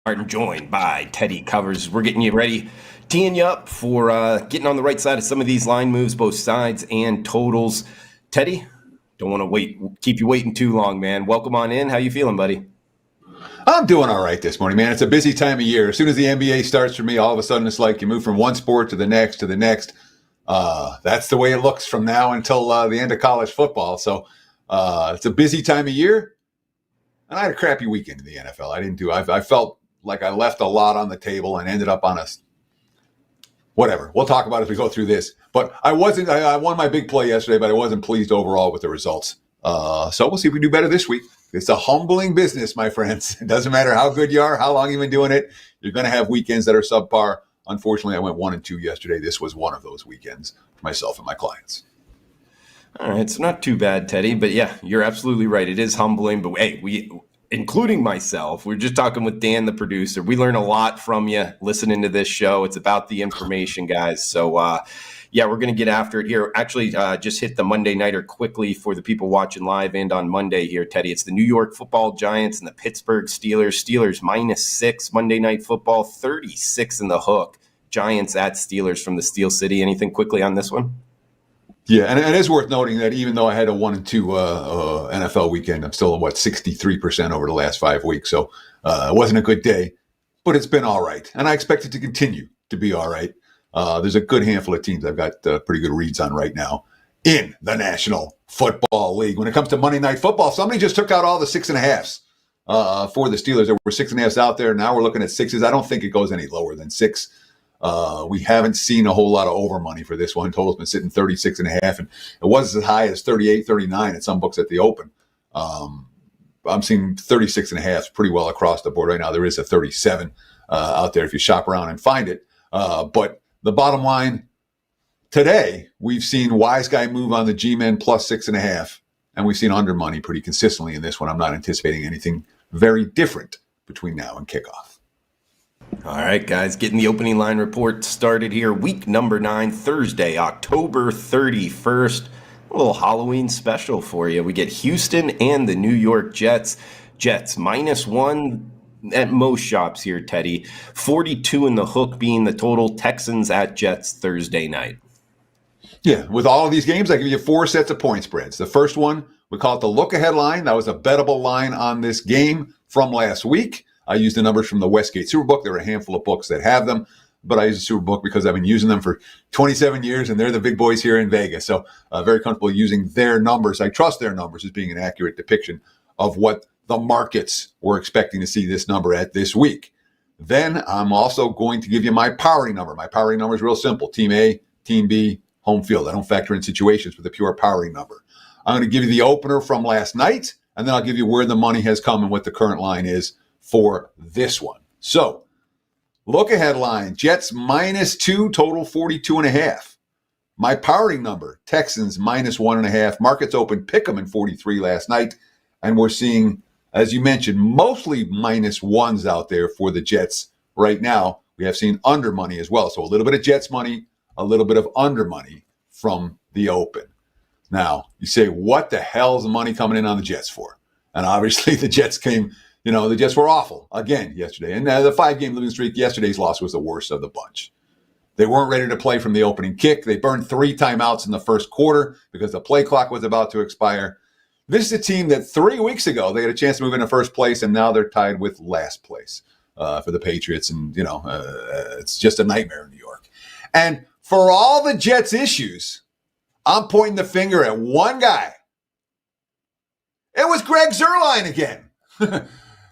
I'm joined by Teddy Covers. We're getting you ready, teeing you up for getting on the right side of some of these line moves, both sides and totals. Teddy, don't want to keep you waiting too long, man. Welcome on in. How you feeling, buddy? I'm doing all right this morning, man. It's a busy time of year. As soon as the NBA starts for me, all of a sudden it's like you move from one sport to the next to the next. That's the way it looks from now until the end of college football. So it's a busy time of year. And I had a crappy weekend in the NFL. I felt like I left a lot on the table and ended up on whatever. We'll talk about it as we go through this. But I won my big play yesterday, but I wasn't pleased overall with the results. So we'll see if we do better this week. It's a humbling business, my friends. It doesn't matter how good you are, how long you've been doing it. You're going to have weekends that are subpar. Unfortunately, I went 1-2 yesterday. This was one of those weekends for myself and my clients. All right, so not too bad, Teddy. But yeah, you're absolutely right. It is humbling. But hey, including myself, we're just talking with Dan, the producer. We learn a lot from you listening to this show. It's about the information, guys. So, yeah, we're going to get after it here. Actually, just hit the Monday Nighter quickly for the people watching live and on Monday here, Teddy. It's the New York Football Giants and the Pittsburgh Steelers. Steelers -6 Monday Night Football, 36 in the hook. Giants at Steelers from the Steel City. Anything quickly on this one? Yeah, and it is worth noting that even though I had a 1-2 NFL weekend, I'm still at 63% over the last 5 weeks. So it wasn't a good day, but it's been all right. And I expect it to continue to be all right. There's a good handful of teams I've got pretty good reads on right now in the National Football League. When it comes to Monday Night Football, somebody just took out all the 6.5s for the Steelers. There were 6.5s out there. Now we're looking at 6s. I don't think it goes any lower than 6. We haven't seen a whole lot of over money for this one. Total's been sitting 36.5, and it was as high as 38, 39 at some books at the open. I'm seeing 36.5 pretty well across the board right now. There is a 37 out there if you shop around and find it. But the bottom line, today, we've seen Wise Guy move on the G-Men plus 6.5, and we've seen under money pretty consistently in this one. I'm not anticipating anything very different between now and kickoff. All right, guys, getting the opening line report started here. Week number 9, Thursday, October 31st. A little Halloween special for you. We get Houston and the New York Jets. Jets -1 at most shops here, Teddy. 42 in the hook being the total. Texans at Jets Thursday night. Yeah, with all of these games, I give you 4 sets of point spreads. The first one, we call it the look-ahead line. That was a bettable line on this game from last week. I used the numbers from the Westgate Superbook. There are a handful of books that have them, but I use the Superbook because I've been using them for 27 years, and they're the big boys here in Vegas. So very comfortable using their numbers. I trust their numbers as being an accurate depiction of what the markets were expecting to see this number at this week. Then I'm also going to give you my powering number. My powering number is real simple. Team A, Team B, home field. I don't factor in situations with a pure powering number. I'm going to give you the opener from last night, and then I'll give you where the money has come and what the current line is for this one. So, look ahead line, Jets -2, total 42.5. My powering number, Texans -1.5. Markets open, pick them in 43 last night. And we're seeing, as you mentioned, mostly -1s out there for the Jets right now. We have seen under money as well. So a little bit of Jets money, a little bit of under money from the open. Now, you say, what the hell is the money coming in on the Jets for? And obviously the Jets the Jets were awful again yesterday. And the 5-game losing streak, yesterday's loss was the worst of the bunch. They weren't ready to play from the opening kick. They burned 3 timeouts in the first quarter because the play clock was about to expire. This is a team that 3 weeks ago, they had a chance to move into first place, and now they're tied with last place for the Patriots. And, it's just a nightmare in New York. And for all the Jets' issues, I'm pointing the finger at one guy. It was Greg Zuerlein again.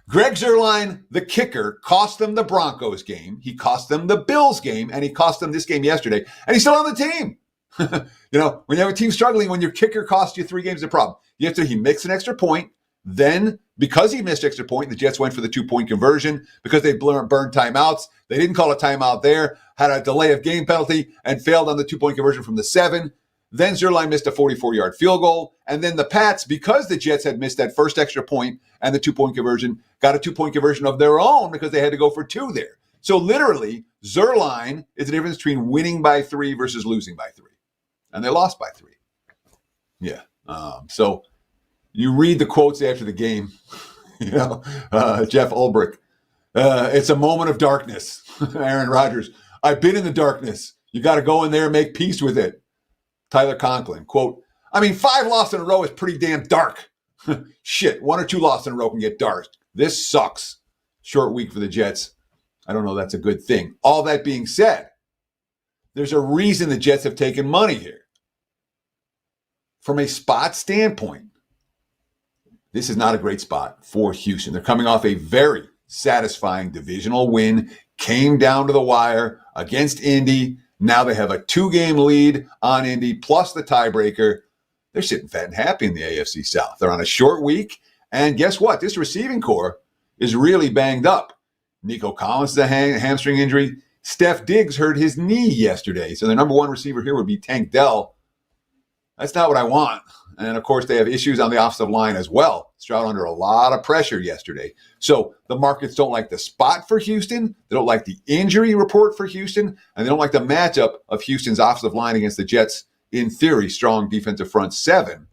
Greg Zuerlein, the kicker, cost them the Broncos game. He cost them the Bills game, and he cost them this game yesterday. And he's still on the team. When you have a team struggling, when your kicker costs you 3 games, the problem. He missed an extra point. Then, because he missed extra point, the Jets went for the 2-point conversion because they burned timeouts. They didn't call a timeout there, had a delay of game penalty, and failed on the 2-point conversion from the 7. Then Zuerlein missed a 44-yard field goal. And then the Pats, because the Jets had missed that first extra point and the 2-point conversion, got a 2-point conversion of their own because they had to go for 2 there. So literally, Zuerlein is the difference between winning by 3 versus losing by 3. And they lost by 3. Yeah. So you read the quotes after the game, Jeff Ulbrich. It's a moment of darkness. Aaron Rodgers, I've been in the darkness. You got to go in there and make peace with it. Tyler Conklin, quote, 5 losses in a row is pretty damn dark. Shit, 1 or 2 losses in a row can get dark. This sucks. Short week for the Jets. I don't know that's a good thing. All that being said, there's a reason the Jets have taken money here. From a spot standpoint, this is not a great spot for Houston. They're coming off a very satisfying divisional win, came down to the wire against Indy. Now they have a 2-game lead on Indy plus the tiebreaker. They're sitting fat and happy in the AFC South. They're on a short week. And guess what? This receiving core is really banged up. Nico Collins is a hamstring injury. Steph Diggs hurt his knee yesterday. So their number 1 receiver here would be Tank Dell. That's not what I want. And, of course, they have issues on the offensive line as well. Stroud under a lot of pressure yesterday. So the markets don't like the spot for Houston. They don't like the injury report for Houston. And they don't like the matchup of Houston's offensive line against the Jets' in theory, strong defensive front 7.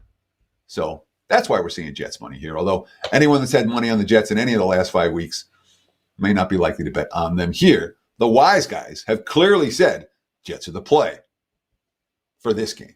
So that's why we're seeing Jets money here. Although anyone that's had money on the Jets in any of the last 5 weeks may not be likely to bet on them here. The wise guys have clearly said Jets are the play for this game.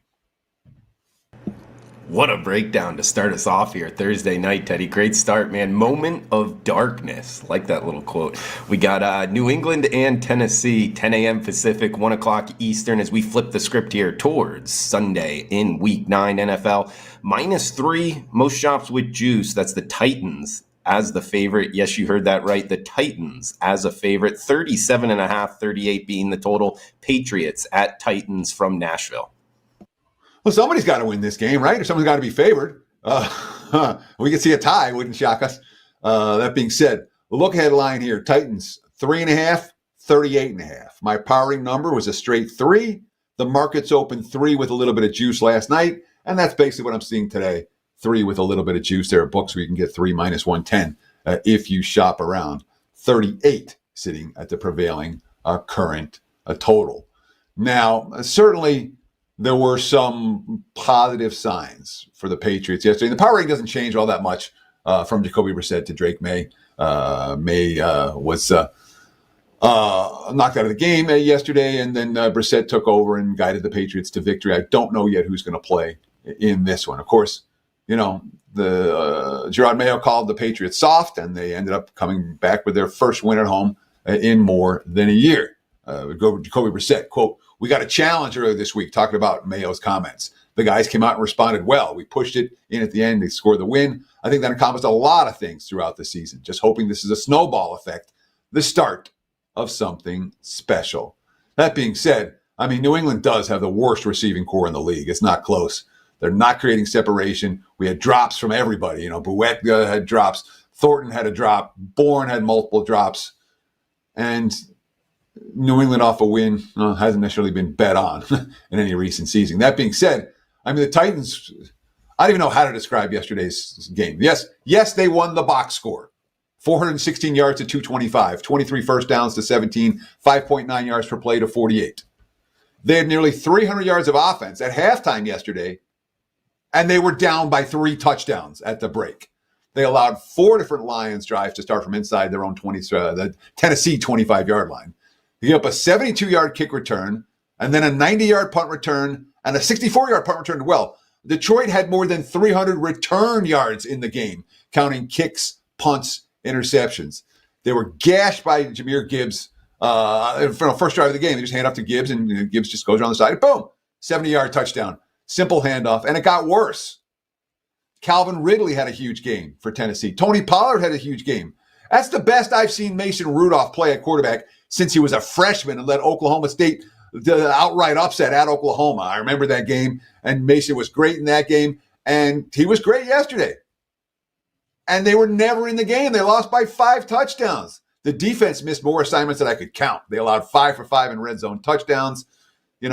What a breakdown to start us off here Thursday night, Teddy. Great start, man. Moment of darkness. Like that little quote. We got New England and Tennessee, 10 a.m. Pacific, 1 o'clock Eastern, as we flip the script here towards Sunday in Week 9 NFL. -3, most shops with juice. That's the Titans as the favorite. Yes, you heard that right. The Titans as a favorite. 37.5, 38 being the total. Patriots at Titans from Nashville. Well, somebody's got to win this game, right? Or someone's got to be favored. We could see a tie. Wouldn't shock us. That being said, the look-ahead line here, Titans, 3.5, 38.5. My powering number was a straight 3. The markets opened 3 with a little bit of juice last night, and that's basically what I'm seeing today. 3 with a little bit of juice. There are books where you can get 3 minus 110 if you shop around. 38 sitting at the prevailing current total. Now, certainly there were some positive signs for the Patriots yesterday. The power rating doesn't change all that much from Jacoby Brissett to Drake May. May was knocked out of the game yesterday, and then Brissett took over and guided the Patriots to victory. I don't know yet who's going to play in this one. Of course, the Gerard Mayo called the Patriots soft, and they ended up coming back with their first win at home in more than a year. Jacoby Brissett, quote, "We got a challenge earlier this week," talking about Mayo's comments. The guys came out and responded well. We pushed it in at the end. They scored the win. I think that accomplished a lot of things throughout the season. Just hoping this is a snowball effect, the start of something special. That being said, New England does have the worst receiving core in the league. It's not close. They're not creating separation. We had drops from everybody. Bouette had drops. Thornton had a drop. Bourne had multiple drops. And New England off a win hasn't necessarily been bet on in any recent season. That being said, the Titans, I don't even know how to describe yesterday's game. Yes, they won the box score. 416 yards to 225, 23 first downs to 17, 5.9 yards per play to 48. They had nearly 300 yards of offense at halftime yesterday, and they were down by 3 touchdowns at the break. They allowed 4 different Lions drives to start from inside their own the Tennessee 25-yard line. They gave up a 72-yard kick return, and then a 90-yard punt return, and a 64-yard punt return as well. Detroit had more than 300 return yards in the game, counting kicks, punts, interceptions. They were gashed by Jahmyr Gibbs. First drive of the game, they just hand off to Gibbs, and Gibbs just goes around the side, and boom, 70-yard touchdown. Simple handoff, and it got worse. Calvin Ridley had a huge game for Tennessee. Tony Pollard had a huge game. That's the best I've seen Mason Rudolph play at quarterback since he was a freshman and led Oklahoma State the outright upset at Oklahoma. I remember that game, and Mason was great in that game, and he was great yesterday. And they were never in the game. They lost by 5 touchdowns. The defense missed more assignments than I could count. They allowed 5 for 5 in red zone touchdowns. Yeah.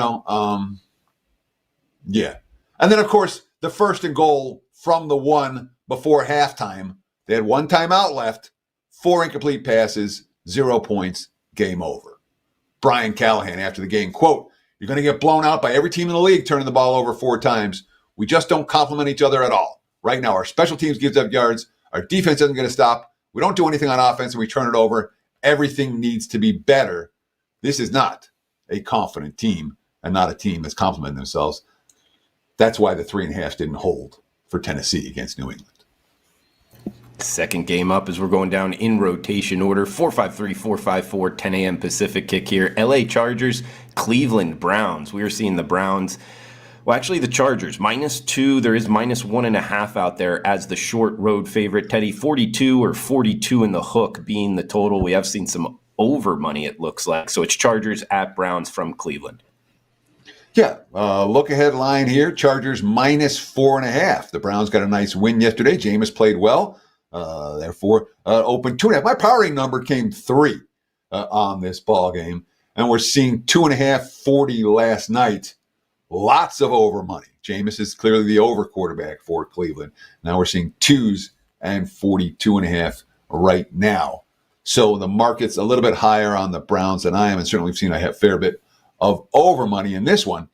And then, of course, the first and goal from the 1 before halftime. They had 1 timeout left, 4 incomplete passes, 0 points, game over. Brian Callahan after the game, quote, "You're going to get blown out by every team in the league turning the ball over 4 times. We just don't complement each other at all. Right now, our special teams gives up yards. Our defense isn't going to stop. We don't do anything on offense, and we turn it over. everything needs to be better. This is not a confident team and not a team that's complimenting themselves. That's why the 3.5 didn't hold for Tennessee against New England. Second game up as we're going down in rotation order. 4-5-3, 4-5-4, 10 a.m. Pacific kick here. LA Chargers, Cleveland Browns. We are seeing the Browns. Well, actually, the Chargers, -2. There is -1.5 out there as the short road favorite. Teddy, 42 or 42 in the hook being the total. We have seen some over money, it looks like. So it's Chargers at Browns from Cleveland. Yeah, look ahead line here. Chargers -4.5. The Browns got a nice win yesterday. Jameis played well. Therefore, open 2.5. My powering number came 3 on this ball game. And we're seeing 2.5, 40 last night. Lots of over money. Jameis is clearly the over quarterback for Cleveland. Now we're seeing 2s and 42.5 right now. So the market's a little bit higher on the Browns than I am, and certainly we've seen a fair bit of over money in this one.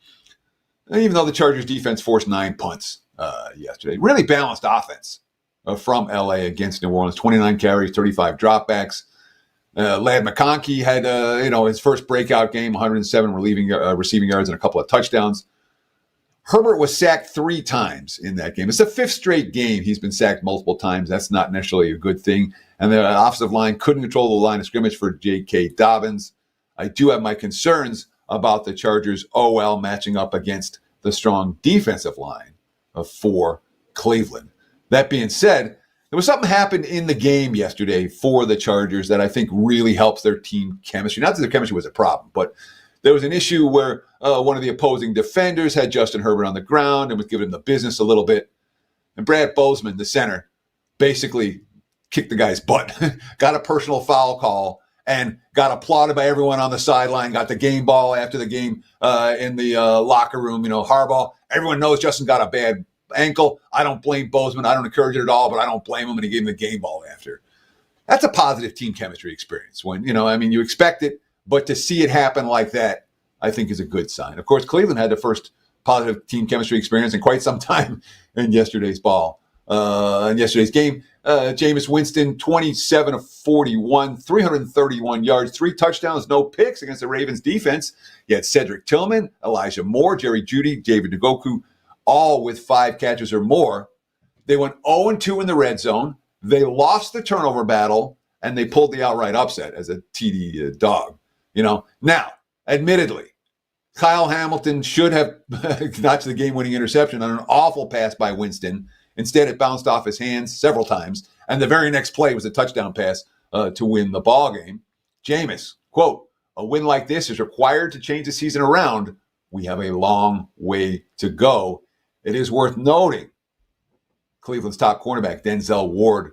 Even though the Chargers defense forced 9 punts yesterday. Really balanced offense from LA against New Orleans. 29 carries, 35 dropbacks. Ladd McConkey had his first breakout game, 107 receiving yards and a couple of touchdowns. Herbert was sacked 3 times in that game. It's the 5th straight game he's been sacked multiple times. That's not necessarily a good thing. And the offensive line couldn't control the line of scrimmage for J.K. Dobbins. I do have my concerns about the Chargers' OL matching up against the strong defensive line for Cleveland. That being said, there was something happened in the game yesterday for the Chargers that I think really helps their team chemistry. Not that their chemistry was a problem, but there was an issue where one of the opposing defenders had Justin Herbert on the ground and was giving him the business a little bit. And Brad Bozeman, the center, basically kicked the guy's butt, got a personal foul call, and got applauded by everyone on the sideline, got the game ball after the game in the locker room. Harbaugh, everyone knows Justin got a bad ankle. I don't blame Bozeman. I don't encourage it at all, but I don't blame him, and he gave him the game ball after. That's a positive team chemistry experience. When, you expect it, but to see it happen like that, I think is a good sign. Of course, Cleveland had the first positive team chemistry experience in quite some time in yesterday's game. Jameis Winston, 27 of 41, 331 yards, 3 touchdowns, no picks against the Ravens defense. You had Cedric Tillman, Elijah Moore, Jerry Jeudy, David Njoku, all with 5 catches or more. They went 0-2 in the red zone. They lost the turnover battle, and they pulled the outright upset as a TD dog. Now, admittedly, Kyle Hamilton should have notched the game-winning interception on an awful pass by Winston. Instead, it bounced off his hands several times, and the very next play was a touchdown pass to win the ball game. Jameis, quote, "A win like this is required to change the season around. We have a long way to go." It is worth noting Cleveland's top cornerback, Denzel Ward,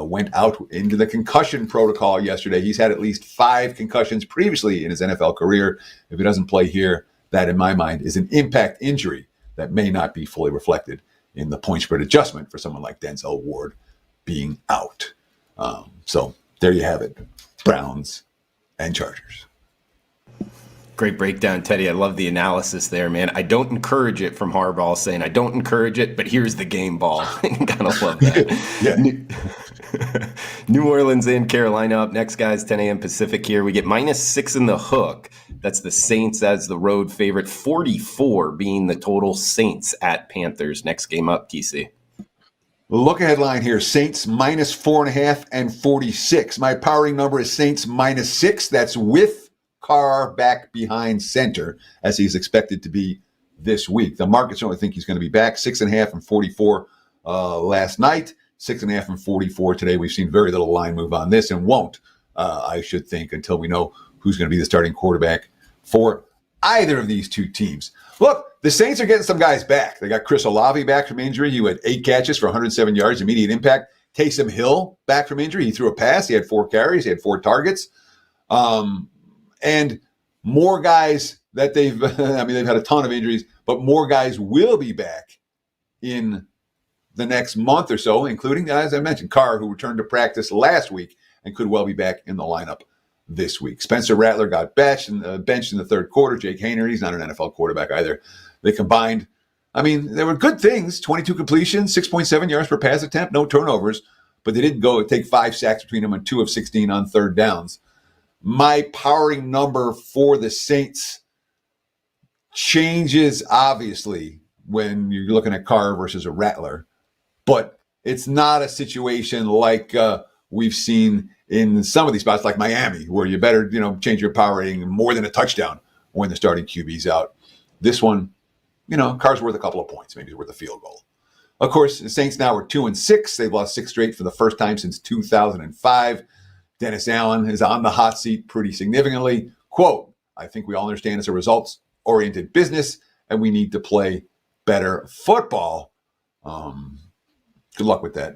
went out into the concussion protocol yesterday. He's had at least 5 concussions previously in his NFL career. If he doesn't play here, that in my mind is an impact injury that may not be fully reflected in the point spread adjustment for someone like Denzel Ward being out. So there you have it. Browns and Chargers. Great breakdown, Teddy. I love the analysis there, man. I don't encourage it from Harbaugh saying, I don't encourage it, but here's the game ball. I kind of love that. Yeah. New Orleans and Carolina up next, guys, 10 a.m. Pacific here. We get -6 in the hook. That's the Saints as the road favorite, 44 being the total. Saints at Panthers. Next game up, TC. Look ahead line here. Saints -4.5 and 46. My powering number is Saints -6. That's with Carr back behind center, as he's expected to be this week. The markets only think he's going to be back. 6.5 and 44 last night. 6.5 and 44 today. We've seen very little line move on this, and won't, I should think, until we know who's going to be the starting quarterback for either of these two teams. Look, the Saints are getting some guys back. They got Chris Olave back from injury. He had 8 catches for 107 yards, immediate impact. Taysom Hill back from injury. He threw a pass. He had 4 carries. He had 4 targets. And more guys that they've had a ton of injuries, but more guys will be back in the next month or so, including, as I mentioned, Carr, who returned to practice last week and could well be back in the lineup this week. Spencer Rattler got benched in the third quarter. Jake Haener, he's not an NFL quarterback either. They combined, there were good things, 22 completions, 6.7 yards per pass attempt, no turnovers, but they did go take 5 sacks between them and 2 of 16 on third downs. My powering number for the Saints changes, obviously, when you're looking at Carr versus a Rattler, but it's not a situation like we've seen in some of these spots, like Miami, where you better, change your power rating more than a touchdown when the starting QB's out. This one, Carr's worth a couple of points, maybe it's worth a field goal. Of course, the Saints now are 2-6. They've lost 6 straight for the first time since 2005. Dennis Allen is on the hot seat pretty significantly. Quote, I think we all understand it's a results-oriented business, and we need to play better football. Good luck with that.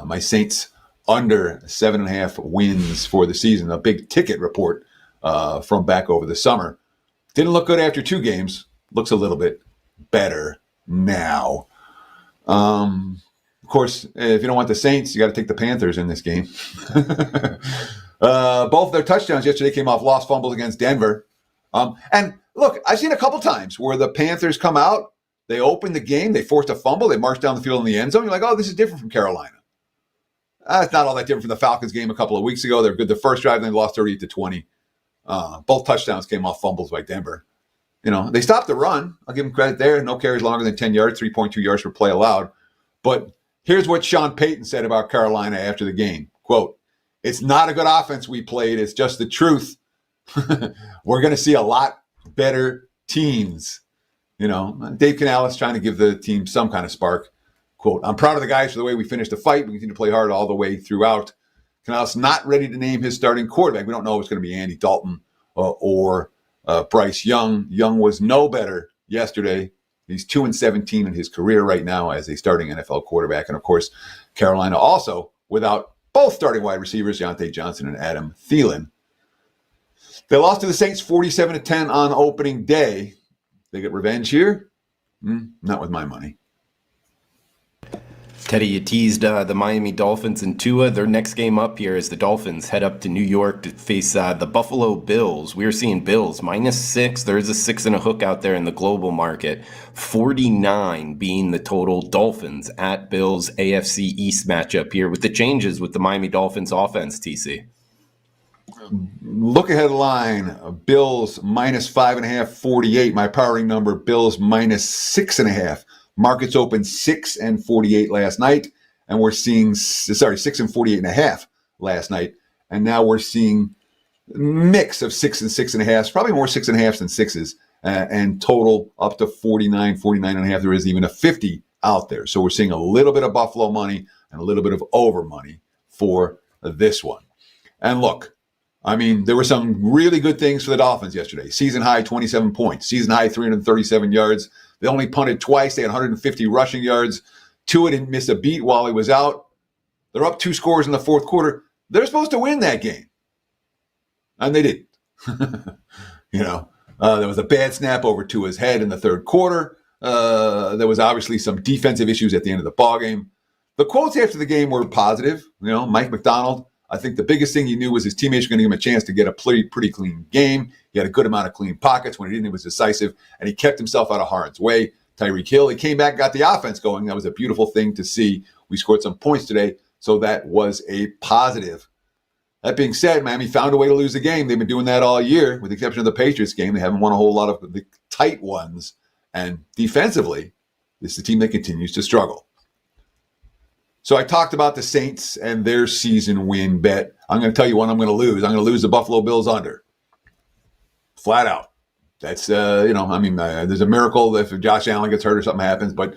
My Saints under 7.5 wins for the season. A big ticket report from back over the summer. Didn't look good after 2 games. Looks a little bit better now. Of course, if you don't want the Saints, you got to take the Panthers in this game. Both their touchdowns yesterday came off lost fumbles against Denver. And look, I've seen a couple times where the Panthers come out, they open the game, they forced a fumble, they march down the field in the end zone. You're like, oh, this is different from Carolina. It's not all that different from the Falcons game a couple of weeks ago. They're good the first drive, then they lost 38-20. Both touchdowns came off fumbles by Denver. They stopped the run. I'll give them credit there. No carries longer than 10 yards, 3.2 yards per play allowed. But here's what Sean Payton said about Carolina after the game. Quote, it's not a good offense we played. It's just the truth. We're going to see a lot better teams. Dave Canales trying to give the team some kind of spark. Quote, I'm proud of the guys for the way we finished the fight. We continue to play hard all the way throughout. Canales not ready to name his starting quarterback. We don't know if it's going to be Andy Dalton or Bryce Young. Young was no better yesterday. He's 2-17 in his career right now as a starting NFL quarterback. And, of course, Carolina also without both starting wide receivers, Deontay Johnson and Adam Thielen. They lost to the Saints 47-10 on opening day. They get revenge here? Not with my money. Teddy, you teased the Miami Dolphins and Tua. Their next game up here is the Dolphins head up to New York to face the Buffalo Bills. We are seeing Bills -6. There is a 6 and a hook out there in the global market. 49 being the total. Dolphins at Bills AFC East matchup here with the changes with the Miami Dolphins offense, TC. Look ahead line, Bills -5.5, 48. My powering number, Bills -6.5. Markets opened 6 and 48 last night, and we're seeing 6 and 48.5 last night, and now we're seeing mix of 6 and 6.5, probably more 6.5s than 6s, and total up to 49, 49.5. There isn't even a 50 out there, so we're seeing a little bit of Buffalo money and a little bit of over money for this one. And look, there were some really good things for the Dolphins yesterday. Season high 27 points, season high 337 yards. They only punted twice. They had 150 rushing yards. Tua didn't miss a beat while he was out. They're up 2 scores in the fourth quarter. They're supposed to win that game. And they didn't. There was a bad snap over Tua's head in the third quarter. There was obviously some defensive issues at the end of the ballgame. The quotes after the game were positive. Mike McDonald, I think the biggest thing he knew was his teammates were going to give him a chance to get a pretty clean game. He had a good amount of clean pockets. When he didn't, he was decisive, and he kept himself out of harm's way. Tyreek Hill, he came back, got the offense going. That was a beautiful thing to see. We scored some points today, so that was a positive. That being said, Miami found a way to lose the game. They've been doing that all year, with the exception of the Patriots game. They haven't won a whole lot of the tight ones. And defensively, this is a team that continues to struggle. So I talked about the Saints and their season win bet. I'm going to tell you what I'm going to lose. I'm going to lose the Buffalo Bills under. Flat out. That's, there's a miracle if Josh Allen gets hurt or something happens, but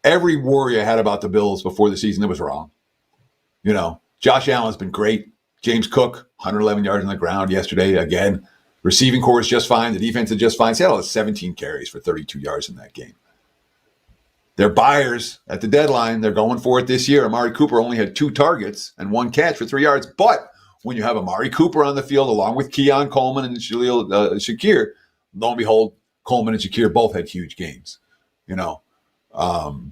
every worry I had about the Bills before the season, it was wrong. Josh Allen's been great. James Cook, 111 yards on the ground yesterday. Again, receiving core is just fine. The defense is just fine. Seattle has 17 carries for 32 yards in that game. They're buyers at the deadline. They're going for it this year. Amari Cooper only had 2 targets and 1 catch for 3 yards. But when you have Amari Cooper on the field along with Keon Coleman and Shakir, lo and behold, Coleman and Shakir both had huge games.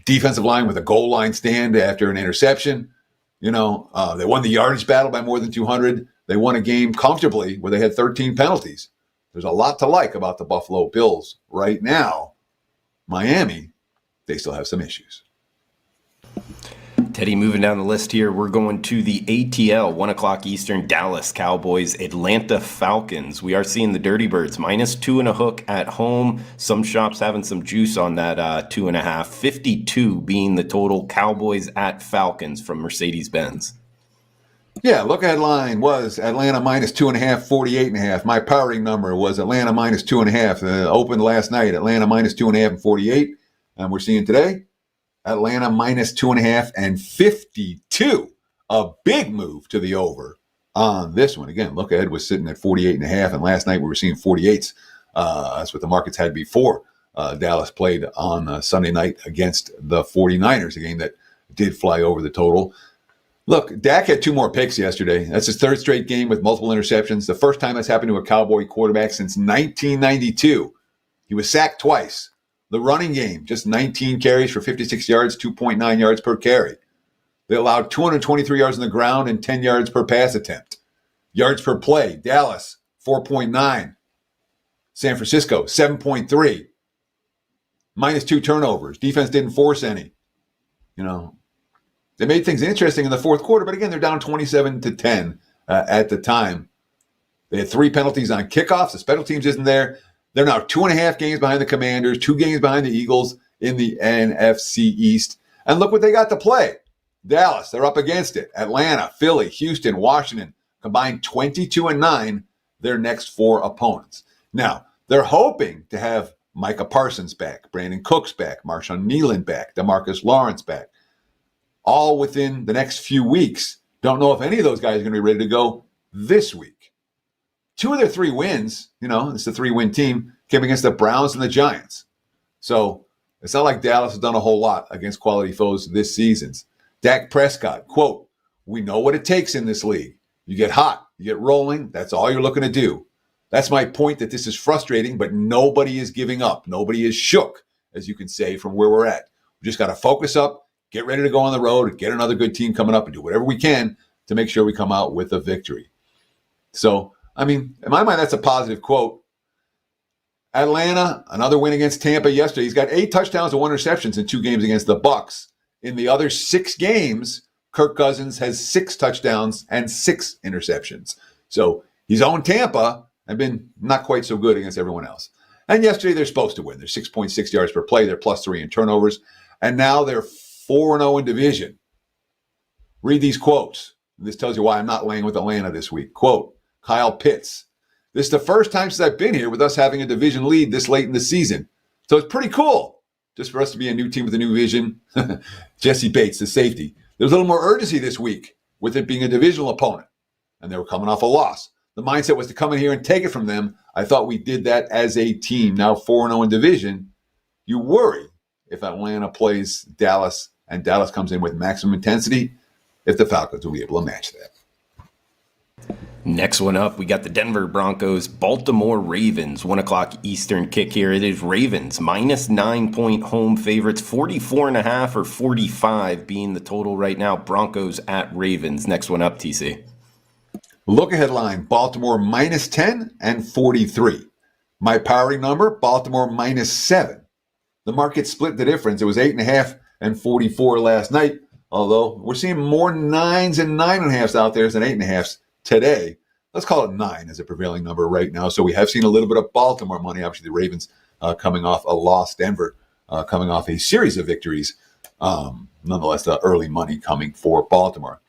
Defensive line with a goal line stand after an interception. They won the yardage battle by more than 200. They won a game comfortably where they had 13 penalties. There's a lot to like about the Buffalo Bills right now. Miami, they still have some issues. Teddy, moving down the list here, we're going to the ATL, 1 o'clock Eastern, Dallas Cowboys, Atlanta Falcons. We are seeing the Dirty Birds, -2.5 at home. Some shops having some juice on that 2.5. 52 being the total. Cowboys at Falcons from Mercedes-Benz. Yeah, look ahead line was Atlanta -2.5, 48.5. My powering number was Atlanta -2.5. Opened last night, Atlanta -2.5 and 48. And we're seeing today, Atlanta -2.5 and 52. A big move to the over on this one. Again, look ahead was sitting at 48.5, and last night we were seeing 48s. That's what the markets had before Dallas played on Sunday night against the 49ers, a game that did fly over the total. Look, Dak had 2 more picks yesterday. That's his 3rd straight game with multiple interceptions. The first time that's happened to a Cowboy quarterback since 1992. He was sacked twice. The running game, just 19 carries for 56 yards, 2.9 yards per carry. They allowed 223 yards on the ground and 10 yards per pass attempt. Yards per play, Dallas, 4.9. San Francisco, 7.3. -2 turnovers. Defense didn't force any. They made things interesting in the fourth quarter, but again, they're down 27-10 at the time. They had 3 penalties on kickoffs. The special teams isn't there. They're now 2.5 games behind the Commanders, 2 games behind the Eagles in the NFC East. And look what they got to play. Dallas, they're up against it. Atlanta, Philly, Houston, Washington, combined 22-9, their next 4 opponents. Now, they're hoping to have Micah Parsons back, Brandon Cooks back, Marshawn Nealon back, DeMarcus Lawrence back, all within the next few weeks. Don't know if any of those guys are going to be ready to go this week. 2 of their 3 wins, it's a 3-win team, came against the Browns and the Giants. So it's not like Dallas has done a whole lot against quality foes this season. Dak Prescott, quote, "We know what it takes in this league. You get hot, you get rolling, that's all you're looking to do. That's my point, that this is frustrating, but nobody is giving up. Nobody is shook, as you can say, from where we're at. We just got to focus up, get ready to go on the road, get another good team coming up, and do whatever we can to make sure we come out with a victory." So, in my mind, that's a positive quote. Atlanta, another win against Tampa yesterday. He's got 8 touchdowns and 1 interceptions in 2 games against the Bucs. In the other 6 games, Kirk Cousins has 6 touchdowns and 6 interceptions. So he's owned Tampa and been not quite so good against everyone else. And yesterday, they're supposed to win. They're 6.6 yards per play. They're +3 in turnovers. And now they're 4-0 in division. Read these quotes. This tells you why I'm not laying with Atlanta this week. Quote, Kyle Pitts: "This is the first time since I've been here with us having a division lead this late in the season. So it's pretty cool just for us to be a new team with a new vision." Jesse Bates, the safety: "There's a little more urgency this week with it being a divisional opponent. And they were coming off a loss. The mindset was to come in here and take it from them. I thought we did that as a team. Now 4-0 in division. You worry if Atlanta plays Dallas and Dallas comes in with maximum intensity, if the Falcons will be able to match that." Next one up, we got the Denver Broncos, Baltimore Ravens, 1 o'clock Eastern kick here. It is Ravens, -9-point home favorites, 44.5 or 45 being the total right now. Broncos at Ravens. Next one up, TC. Look ahead line, Baltimore -10 and 43. My powering number, Baltimore -7. The market split the difference. It was 8.5 and 44 last night, although we're seeing more 9s and 9.5s out there than 8.5s today. Let's call it 9 as a prevailing number right now. So we have seen a little bit of Baltimore money. Obviously, the Ravens coming off a loss, Denver coming off a series of victories. Nonetheless, early money coming for Baltimore.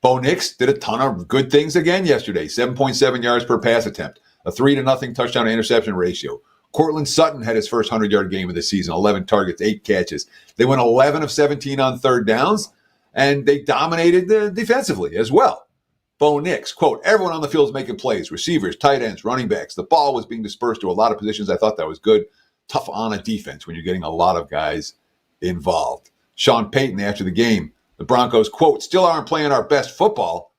Bo Nix did a ton of good things again yesterday. 7.7 yards per pass attempt, a 3-0 touchdown to interception ratio. Cortland Sutton had his first 100-yard game of the season, 11 targets, 8 catches. They went 11 of 17 on third downs, and they dominated defensively as well. Bo Nix, quote, "Everyone on the field is making plays, receivers, tight ends, running backs. The ball was being dispersed to a lot of positions. I thought that was good. Tough on a defense when you're getting a lot of guys involved." Sean Payton after the game, the Broncos, quote, "Still aren't playing our best football.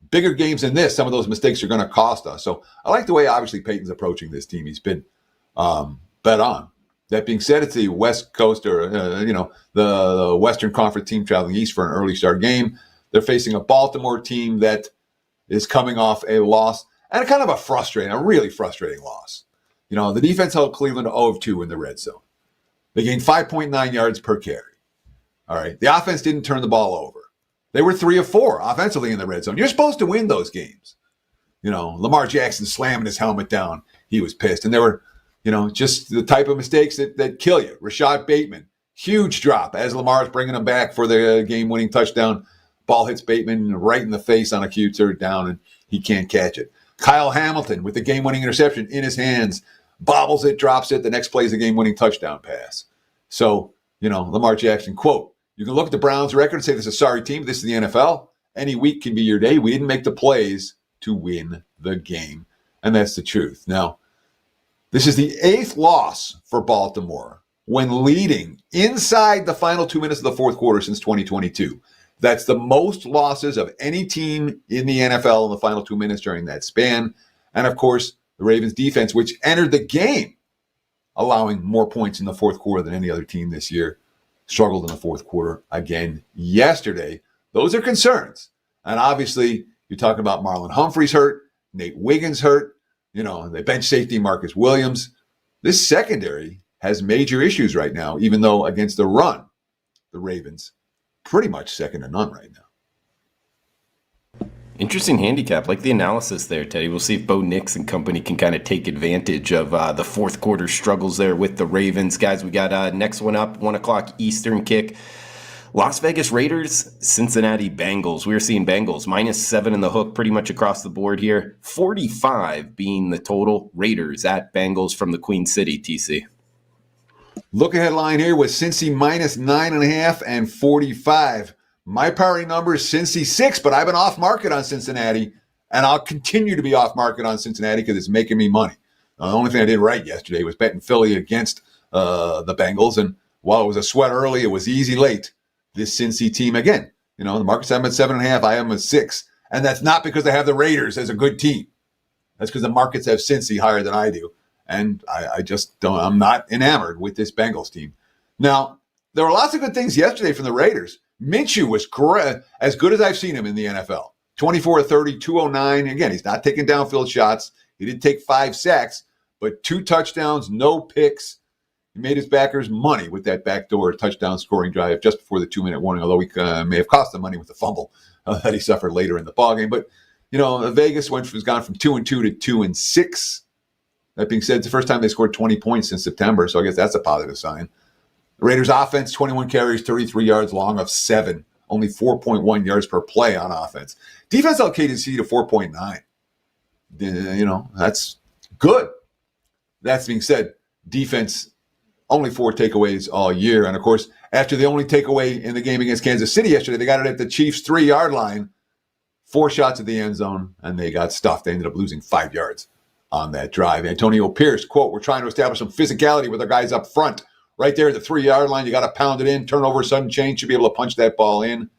Bigger games than this, some of those mistakes are going to cost us." So I like the way, obviously, Payton's approaching this team. He's been bet on. That being said, it's the West Coast or, the Western Conference team traveling east for an early start game. They're facing a Baltimore team that is coming off a loss, and kind of a really frustrating loss. The defense held Cleveland to 0-2 in the red zone. They gained 5.9 yards per carry. All right. The offense didn't turn the ball over. They were 3 of 4 offensively in the red zone. You're supposed to win those games. Lamar Jackson slamming his helmet down. He was pissed. And there were, just the type of mistakes that kill you. Rashad Bateman, huge drop as Lamar's bringing him back for the game-winning touchdown. Ball hits Bateman right in the face on a cute third down, and he can't catch it. Kyle Hamilton with the game-winning interception in his hands, bobbles it, drops it. The next play is a game-winning touchdown pass. So, Lamar Jackson, quote, "You can look at the Browns' record and say this is a sorry team. This is the NFL. Any week can be your day. We didn't make the plays to win the game." And that's the truth. Now, this is the 8th loss for Baltimore when leading inside the final 2 minutes of the fourth quarter since 2022. That's the most losses of any team in the NFL in the final 2 minutes during that span. And, of course, the Ravens defense, which entered the game allowing more points in the fourth quarter than any other team this year, struggled in the fourth quarter again yesterday. Those are concerns. And obviously, you're talking about Marlon Humphrey's hurt, Nate Wiggins hurt, the bench safety Marcus Williams. This secondary has major issues right now, even though against the run, the Ravens pretty much second to none right now. Interesting handicap. Like the analysis there, Teddy. We'll see if Bo Nix and company can kind of take advantage of the fourth quarter struggles there with the Ravens. Guys, we got next one up, 1 o'clock Eastern kick. Las Vegas Raiders, Cincinnati Bengals. We're seeing Bengals -7 in the hook pretty much across the board here. 45 being the total. Raiders at Bengals from the Queen City, TC. Look ahead line here with Cincy -9.5 and 45. My party number is Cincy 6, but I've been off market on Cincinnati, and I'll continue to be off market on Cincinnati because it's making me money. The only thing I did right yesterday was betting Philly against the Bengals, and while it was a sweat early, it was easy late. This Cincy team, again, the market's at 7.5, I am at 6, and that's not because I have the Raiders as a good team. That's because the markets have Cincy higher than I do, and I just don't. I'm not enamored with this Bengals team. Now, there were lots of good things yesterday from the Raiders. Minshew was as good as I've seen him in the NFL. 24 of 30, 209. Again, he's not taking downfield shots. He did take 5 sacks, but 2 touchdowns, no picks. He made his backers money with that backdoor touchdown scoring drive just before the 2-minute warning, although he may have cost them money with the fumble that he suffered later in the ballgame. But, Vegas was gone from 2-2 to 2-6. That being said, it's the first time they scored 20 points since September, so I guess that's a positive sign. The Raiders offense, 21 carries, 33 yards long of 7, only 4.1 yards per play on offense. Defense LKC to 4.9. That's good. That being said, defense, only 4 takeaways all year. And, of course, after the only takeaway in the game against Kansas City yesterday, they got it at the Chiefs' 3-yard line, 4 shots at the end zone, and they got stuffed. They ended up losing 5 yards on that drive. Antonio Pierce, quote, "We're trying to establish some physicality with our guys up front. Right there at the 3-yard line, you got to pound it in, turnover, sudden change, should be able to punch that ball in."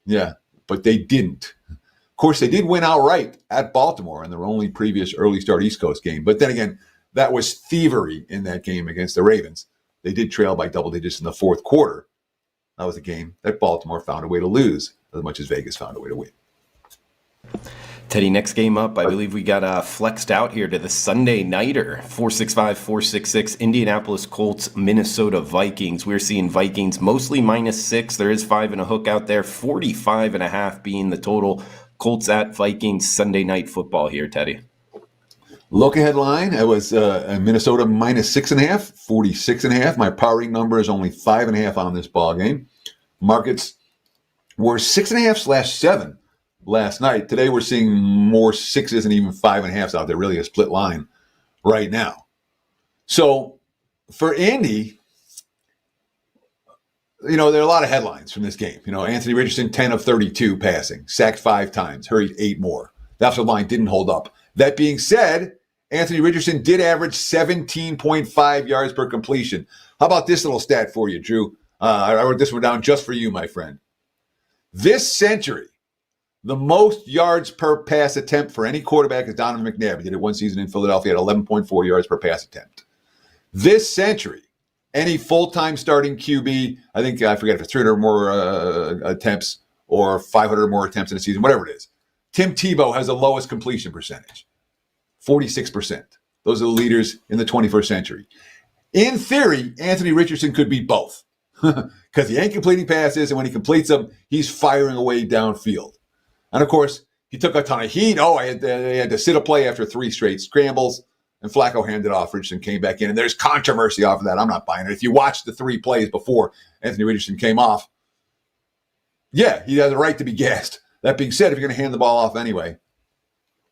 Yeah, but they didn't. Of course, they did win outright at Baltimore in their only previous early start East Coast game. But then again, that was thievery in that game against the Ravens. They did trail by double digits in the fourth quarter. That was a game that Baltimore found a way to lose as much as Vegas found a way to win. Teddy, next game up, I believe we got flexed out here to the Sunday Nighter. 465, 466, Indianapolis Colts, Minnesota Vikings. We're seeing Vikings mostly -6. There is 5 and a hook out there. 45.5 being the total. Colts at Vikings, Sunday Night Football here, Teddy. Look ahead line, it was Minnesota -6.5, 46.5. My powering number is only 5.5 on this ball game. Markets were 6.5/7. Last night. Today we're seeing more 6s and even 5.5s out there, really a split line right now. So for Indy, there are a lot of headlines from this game. Anthony Richardson, 10 of 32 passing, sacked 5 times, hurried 8 more. The offensive line didn't hold up. That being said, Anthony Richardson did average 17.5 yards per completion. How about this little stat for you, Drew? I wrote this one down just for you, my friend. This century, the most yards per pass attempt for any quarterback is Donovan McNabb. He did it one season in Philadelphia at 11.4 yards per pass attempt. This century, any full-time starting QB, I forget if it's 300 or more attempts or 500 or more attempts in a season, whatever it is. Tim Tebow has the lowest completion percentage, 46%. Those are the leaders in the 21st century. In theory, Anthony Richardson could be both. because he ain't completing passes, and when he completes them, he's firing away downfield. And of course, he took a ton of heat. Oh, I had to sit a play after 3 straight scrambles, and Flacco handed off. Richardson came back in, and there's controversy off of that. I'm not buying it. If you watch the 3 plays before Anthony Richardson came off, yeah, he has a right to be gassed. That being said, if you're going to hand the ball off anyway,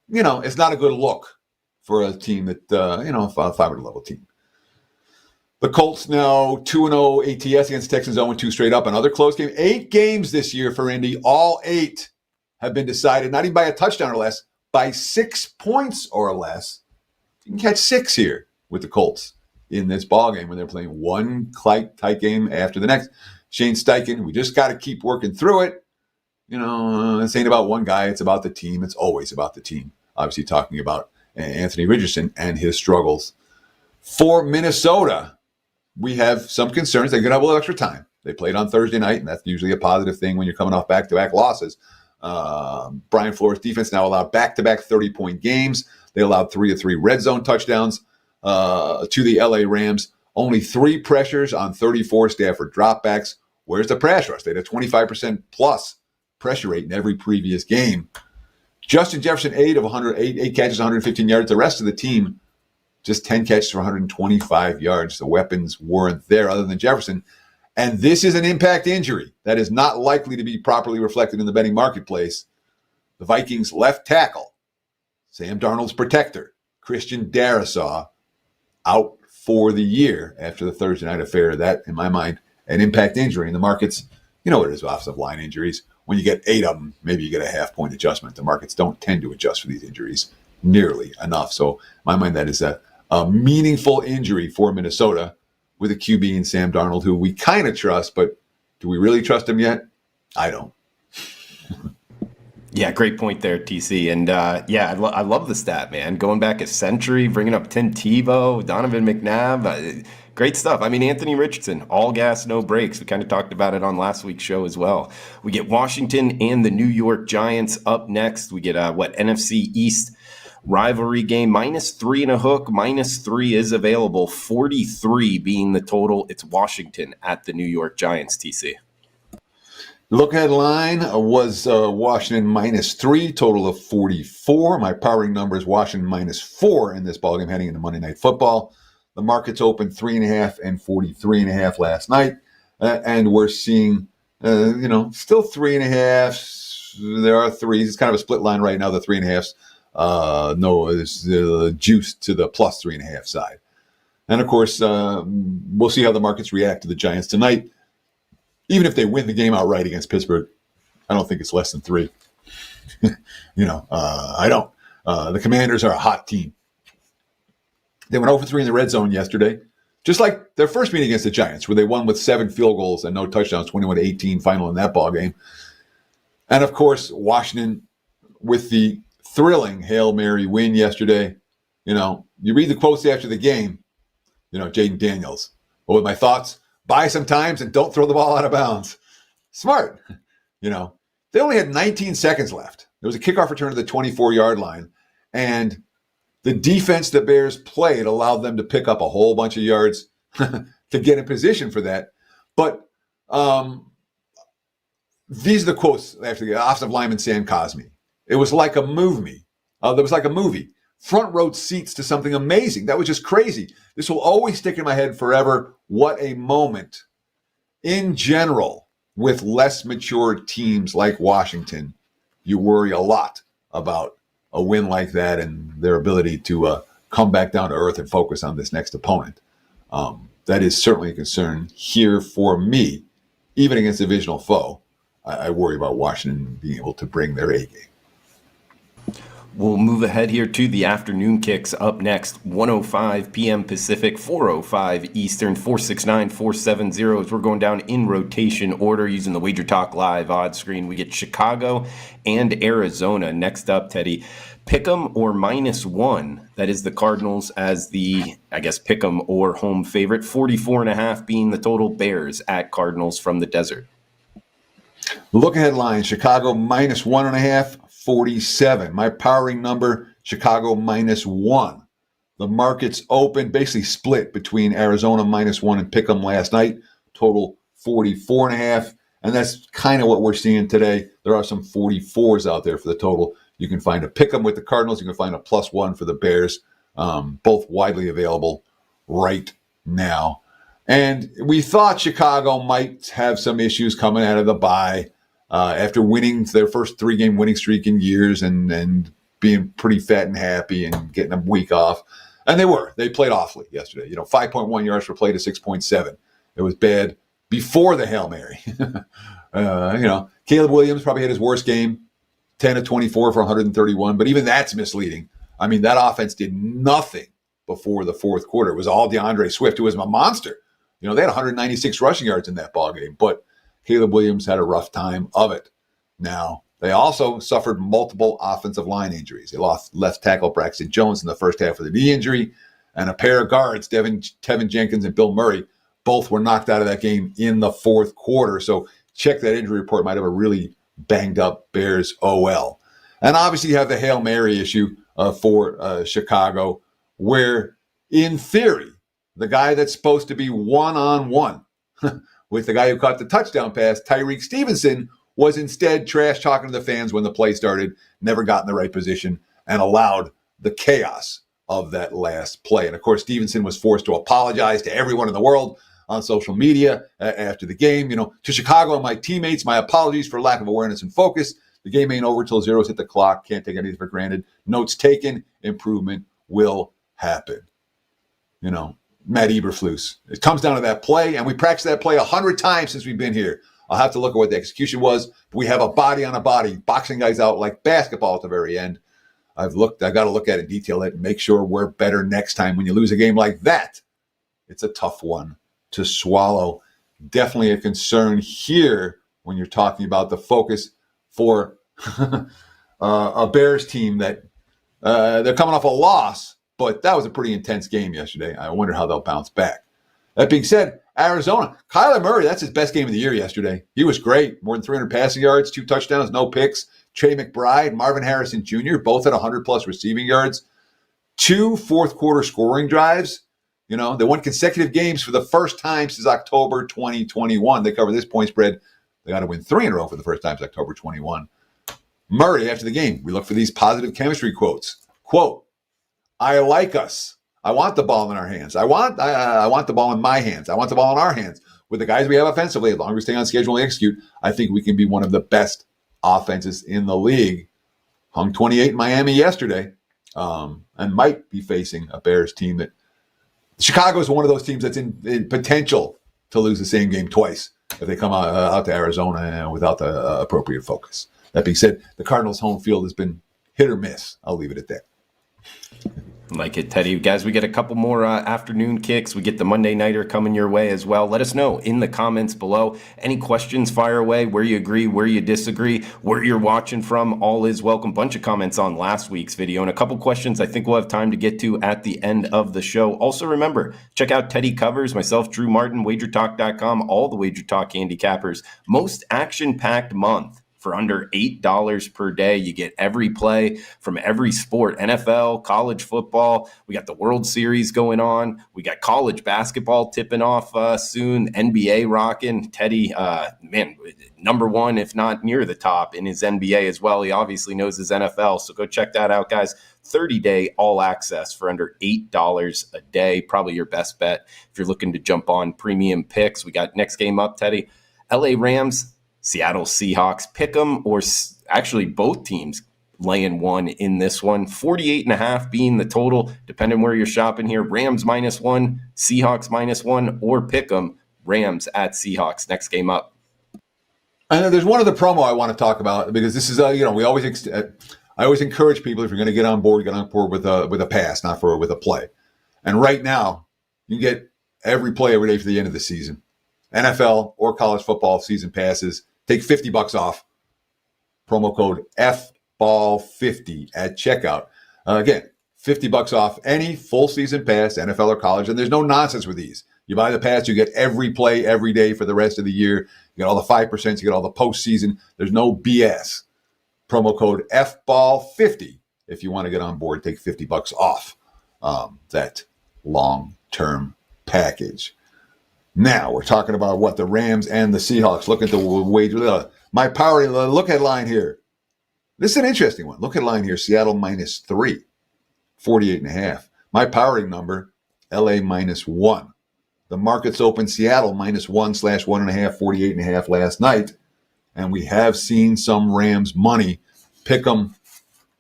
it's not a good look for a team that, a 500 level team. The Colts now 2-0 ATS against Texans, 0-2 straight up. Another close game. 8 games this year for Indy. All 8 have been decided, not even by a touchdown or less, by 6 points or less. You can catch 6 here with the Colts in this ball game when they're playing one tight game after the next. Shane Steichen, we just got to keep working through it. This ain't about one guy. It's about the team. It's always about the team. Obviously talking about Anthony Richardson and his struggles. For Minnesota, we have some concerns. They're going to have a little extra time. They played on Thursday night, and that's usually a positive thing when you're coming off back-to-back losses. Brian Flores' defense now allowed back-to-back 30-point games. They allowed 3 of 3 red zone touchdowns to the LA Rams. Only 3 pressures on 34 Stafford dropbacks. Where's the pass rush? They had a 25% plus pressure rate in every previous game. Justin Jefferson, 8 catches, 115 yards. The rest of the team, just 10 catches for 125 yards. The weapons weren't there other than Jefferson. And this is an impact injury that is not likely to be properly reflected in the betting marketplace. The Vikings left tackle, Sam Darnold's protector, Christian Darrisaw, out for the year after the Thursday night affair. That, in my mind, an impact injury in the markets. You know what it is, offensive line injuries. When you get 8 of them, maybe you get a half-point adjustment. The markets don't tend to adjust for these injuries nearly enough. So, in my mind, that is a meaningful injury for Minnesota with a QB in Sam Darnold, who we kind of trust, but do we really trust him yet? I don't. Yeah, great point there, TC. And I love the stat, man. Going back a century, bringing up Tim Tebow, Donovan McNabb, great stuff. I mean, Anthony Richardson, all gas, no brakes. We kind of talked about it on last week's show as well. We get Washington and the New York Giants up next. We get NFC East rivalry game, -3 and a hook. -3 is available, 43 being the total. It's Washington at the New York Giants, TC. Look ahead line was Washington -3, total of 44. My powering number is Washington -4 in this ballgame heading into Monday Night Football. The markets opened 3.5 and 43.5 last night, and we're seeing, still 3.5. There are 3s. It's kind of a split line right now. The 3.5s. There's juice to the plus 3.5 side, and of course, we'll see how the markets react to the Giants tonight. Even if they win the game outright against Pittsburgh, I don't think it's less than 3. I don't. The Commanders are a hot team. They went 0-3 in the red zone yesterday, just like their first meeting against the Giants, where they won with 7 field goals and no touchdowns, 21-18 final in that ball game. And of course, Washington with the thrilling Hail Mary win yesterday. You read the quotes after the game, Jaden Daniels. But with my thoughts, buy some times and don't throw the ball out of bounds. Smart. They only had 19 seconds left. There was a kickoff return to the 24-yard line, and the defense the Bears played allowed them to pick up a whole bunch of yards to get in position for that. But these are the quotes after the offensive lineman Sam Cosmi. It was like a movie. There was like a movie. Front row seats to something amazing. That was just crazy. This will always stick in my head forever. What a moment. In general, with less mature teams like Washington, you worry a lot about a win like that and their ability to come back down to earth and focus on this next opponent. That is certainly a concern here for me. Even against a divisional foe, I worry about Washington being able to bring their A game. We'll move ahead here to the afternoon kicks up next. 1:05 p.m. Pacific, 4:05 Eastern, 469, 470 as we're going down in rotation order using the Wager Talk Live odds screen. We get Chicago and Arizona next up, Teddy. Pick'em or -1. That is the Cardinals as the, pick'em or home favorite. 44.5 being the total. Bears at Cardinals from the desert. Look ahead line, Chicago -1.5. 47. My powering number, Chicago -1. The markets open, basically split between Arizona -1 and Pick'em last night. Total 44.5. And that's kind of what we're seeing today. There are some 44s out there for the total. You can find a pick 'em with the Cardinals. You can find a +1 for the Bears. Both widely available right now. And we thought Chicago might have some issues coming out of the bye after winning their first 3-game winning streak in years and being pretty fat and happy and getting a week off. And they were. They played awfully yesterday. 5.1 yards per play to 6.7. It was bad before the Hail Mary. Caleb Williams probably had his worst game, 10 of 24 for 131, but even that's misleading. I mean, that offense did nothing before the fourth quarter. It was all DeAndre Swift, who was a monster. They had 196 rushing yards in that ballgame, but Caleb Williams had a rough time of it. Now, they also suffered multiple offensive line injuries. They lost left tackle Braxton Jones in the first half of the knee injury, and a pair of guards, Tevin Jenkins and Bill Murray, both were knocked out of that game in the fourth quarter. So check that injury report. Might have a really banged up Bears OL. And obviously you have the Hail Mary issue for Chicago, where in theory, the guy that's supposed to be one-on-one with the guy who caught the touchdown pass, Tyreek Stevenson, was instead trash talking to the fans when the play started, never got in the right position, and allowed the chaos of that last play. And of course, Stevenson was forced to apologize to everyone in the world on social media after the game. To Chicago and my teammates, my apologies for lack of awareness and focus. The game ain't over till zeros hit the clock. Can't take anything for granted. Notes taken. Improvement will happen. Matt Eberflus. It comes down to that play, and we practiced that play 100 times since we've been here. I'll have to look at what the execution was. But we have a body on a body, boxing guys out like basketball at the very end. I've got to look at it, detail it, and make sure we're better next time. When you lose a game like that, it's a tough one to swallow. Definitely a concern here when you're talking about the focus for a Bears team that they're coming off a loss, but that was a pretty intense game yesterday. I wonder how they'll bounce back. That being said, Arizona, Kyler Murray, that's his best game of the year yesterday. He was great. More than 300 passing yards, 2 touchdowns, no picks. Trey McBride, Marvin Harrison Jr., both at 100-plus receiving yards. 2 fourth-quarter scoring drives. They won consecutive games for the first time since October 2021. They cover this point spread. They got to win 3 in a row for the first time since October 21. Murray, after the game, we look for these positive chemistry quotes. Quote, "I like us. I want the ball in our hands. I want the ball in my hands. I want the ball in our hands. With the guys we have offensively, as long as we stay on schedule and execute, I think we can be one of the best offenses in the league." Hung 28 in Miami yesterday, and might be facing a Bears team that Chicago is one of those teams that's in potential to lose the same game twice if they come out to Arizona without the appropriate focus. That being said, the Cardinals' home field has been hit or miss. I'll leave it at that. Like it, Teddy. Guys, we get a couple more afternoon kicks. We get the Monday Nighter coming your way as well. Let us know in the comments below. Any questions, fire away. Where you agree, where you disagree, where you're watching from. All is welcome. Bunch of comments on last week's video and a couple questions I think we'll have time to get to at the end of the show. Also, remember, check out Teddy Covers, myself, Drew Martin, WagerTalk.com, all the Wager Talk handicappers. Most action-packed month. For under $8 per day, you get every play from every sport, NFL, college football. We got the World Series going on. We got college basketball tipping off soon, NBA rocking. Teddy, number one, if not near the top in his NBA as well. He obviously knows his NFL, so go check that out, guys. 30-day all access for under $8 a day. Probably your best bet if you're looking to jump on premium picks. We got next game up, Teddy. LA Rams, Seattle Seahawks, pick 'em, or actually both teams laying 1 in this one. 48.5 being the total, depending where you're shopping here. Rams -1, Seahawks -1, or pick 'em, Rams at Seahawks. Next game up. And there's one other promo I want to talk about, because this is I always encourage people, if you're going to get on board with a pass, not with a play. And right now, you can get every play every day for the end of the season. NFL or college football season passes. Take $50 off. Promo code FBALL50 at checkout. Again, $50 off any full season pass, NFL or college. And there's no nonsense with these. You buy the pass, you get every play every day for the rest of the year. You get all the 5%, you get all the postseason. There's no BS. Promo code FBALL50 if you want to get on board. Take $50 off that long-term package. Now we're talking about what the Rams and the Seahawks. Look at the wager. My power look at line here. This is an interesting one. Look at line here. Seattle -3, 48.5. My powering number, LA -1. The markets opened Seattle -1/1.5, 48.5 last night. And we have seen some Rams money pick them.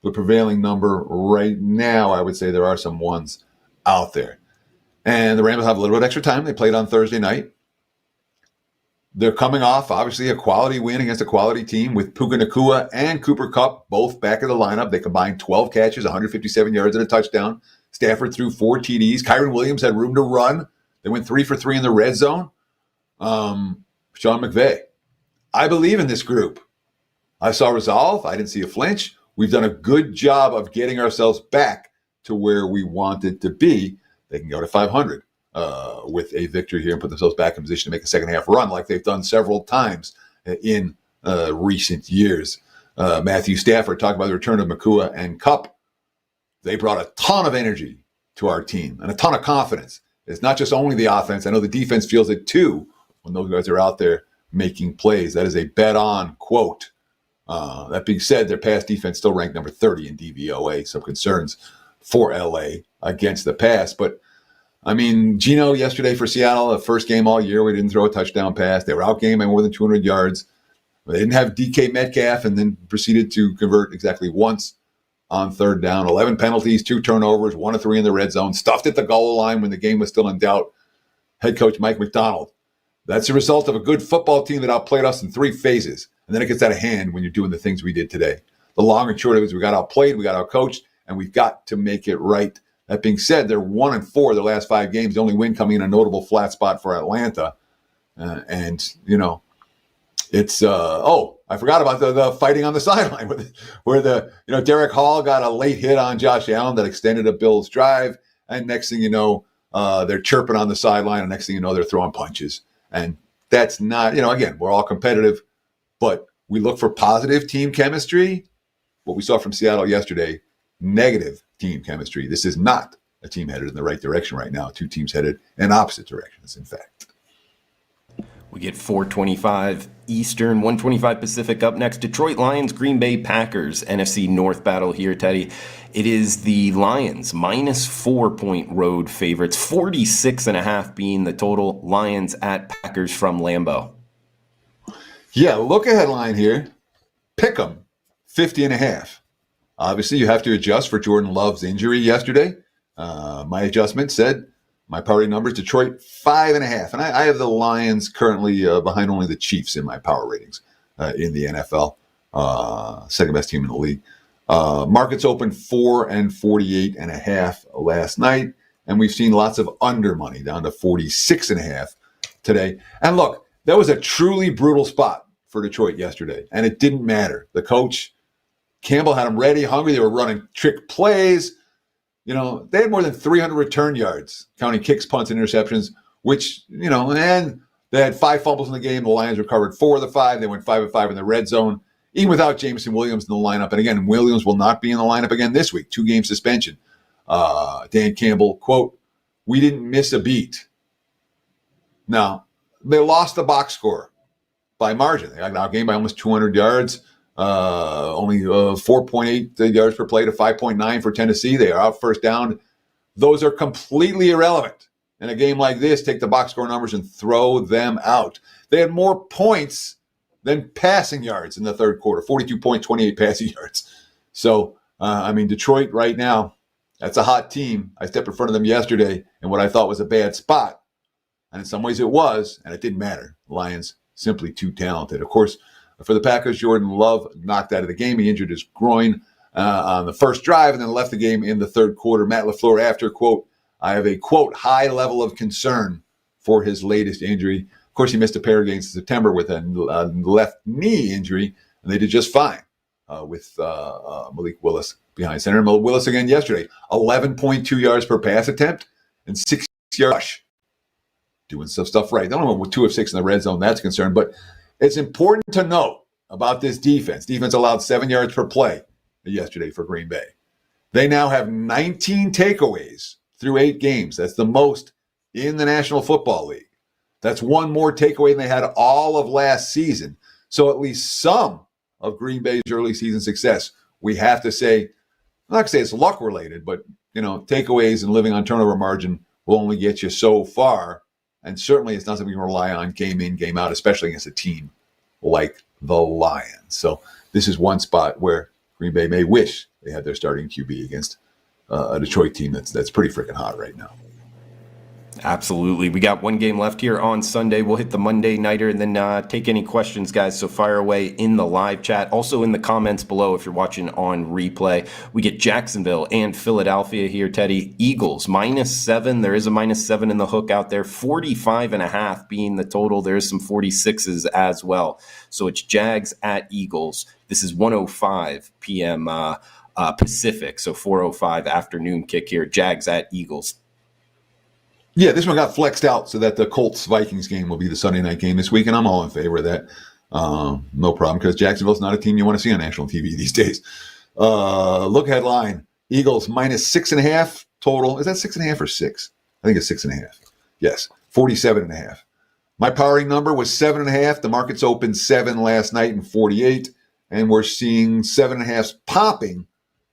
The prevailing number right now, I would say there are some ones out there. And the Rams have a little bit extra time. They played on Thursday night. They're coming off, obviously, a quality win against a quality team with Puka Nacua and Cooper Kupp both back in the lineup. They combined 12 catches, 157 yards and a touchdown. Stafford threw 4 TDs. Kyron Williams had room to run. They went 3 for 3 in the red zone. Sean McVay. I believe in this group. I saw resolve. I didn't see a flinch. We've done a good job of getting ourselves back to where we wanted to be. They can go to 500 with a victory here and put themselves back in position to make a second half run like they've done several times in recent years. Matthew Stafford talked about the return of Nacua and Kupp. They brought a ton of energy to our team and a ton of confidence. It's not just only the offense. I know the defense feels it too when those guys are out there making plays. That is a bet-on quote. That being said, their pass defense still ranked number 30 in DVOA. Some concerns for LA against the pass. But, I mean, Geno yesterday for Seattle, the first game all year, we didn't throw a touchdown pass. They were outgained by more than 200 yards. They didn't have DK Metcalf and then proceeded to convert exactly once on third down. 11 penalties, 2 turnovers, 1 of 3 in the red zone. Stuffed at the goal line when the game was still in doubt. Head coach Mike McDonald. That's a result of a good football team that outplayed us in 3 phases. And then it gets out of hand when you're doing the things we did today. The long and short of it is we got outplayed, we got outcoached, and we've got to make it right. That being said, they're 1-4 their last 5 games. The only win coming in a notable flat spot for Atlanta. It's I forgot about the fighting on the sideline where Derek Hall got a late hit on Josh Allen that extended a Bills drive. And next thing you know, they're chirping on the sideline. And next thing you know, they're throwing punches. And that's not, again, we're all competitive, but we look for positive team chemistry. What we saw from Seattle yesterday, negative team chemistry. This is not a team headed in the right direction right now. 2 teams headed in opposite directions, in fact. We get 4:25 Eastern, 1:25 Pacific up next. Detroit Lions, Green Bay Packers, NFC North battle here, Teddy. It is the Lions, -4-point road favorites, 46.5 being the total. Lions at Packers from Lambeau. Yeah, look ahead line here. Pick 'em, 50.5. Obviously, you have to adjust for Jordan Love's injury yesterday. My adjustment said my power numbers, Detroit 5.5. And I have the Lions currently behind only the Chiefs in my power ratings in the NFL. Second best team in the league. Markets opened 4 and 48.5 last night. And we've seen lots of under money down to 46.5 today. And look, that was a truly brutal spot for Detroit yesterday. And it didn't matter. The coach, Campbell, had them ready, hungry. They were running trick plays. They had more than 300 return yards, counting kicks, punts, and interceptions, which, and they had 5 fumbles in the game. The Lions recovered 4 of the 5. They went 5 of 5 in the red zone, even without Jameson Williams in the lineup. And again, Williams will not be in the lineup again this week, 2-game suspension. Dan Campbell, quote, "We didn't miss a beat." Now, they lost the box score by margin. They got outgained by almost 200 yards. Only 4.8 yards per play to 5.9 for Tennessee. They are out first down. Those are completely irrelevant. In a game like this, take the box score numbers and throw them out. They had more points than passing yards in the third quarter, 42 points, 28 passing yards. So, Detroit right now, that's a hot team. I stepped in front of them yesterday in what I thought was a bad spot. And in some ways it was, and it didn't matter. The Lions simply too talented. Of course, for the Packers, Jordan Love knocked out of the game. He injured his groin on the first drive and then left the game in the third quarter. Matt LaFleur after, quote, "I have a, quote, high level of concern for his latest injury." Of course, he missed a pair of games in September with a left knee injury, and they did just fine with Malik Willis behind center. Malik Willis again yesterday, 11.2 yards per pass attempt and 6 yards rush. Doing some stuff right. I don't know with 2 of 6 in the red zone, that's concerned, but it's important to note about this defense. Defense allowed 7 yards per play yesterday for Green Bay. They now have 19 takeaways through 8 games. That's the most in the National Football League. That's one more takeaway than they had all of last season. So at least some of Green Bay's early season success, we have to say, I'm not going to say it's luck related, but takeaways and living on turnover margin will only get you so far. And certainly it's not something you can rely on game in, game out, especially against a team like the Lions. So this is one spot where Green Bay may wish they had their starting QB against a Detroit team that's pretty freaking hot right now. Absolutely. We got one game left here on Sunday. We'll hit the Monday nighter and then take any questions, guys. So fire away in the live chat. Also in the comments below if you're watching on replay. We get Jacksonville and Philadelphia here, Teddy. Eagles, -7. There is a -7 in the hook out there. 45.5 being the total. There is some 46s as well. So it's Jags at Eagles. This is 1:05 p.m. Pacific. So 4:05 afternoon kick here. Jags at Eagles. Yeah, this one got flexed out so that the Colts-Vikings game will be the Sunday night game this week, and I'm all in favor of that. No problem, because Jacksonville's not a team you want to see on national TV these days. Look headline, Eagles -6.5 total. Is that 6.5 or 6? I think it's 6.5. Yes, 47.5. My powering number was 7.5. The markets opened 7 last night and 48, and we're seeing 7.5s popping.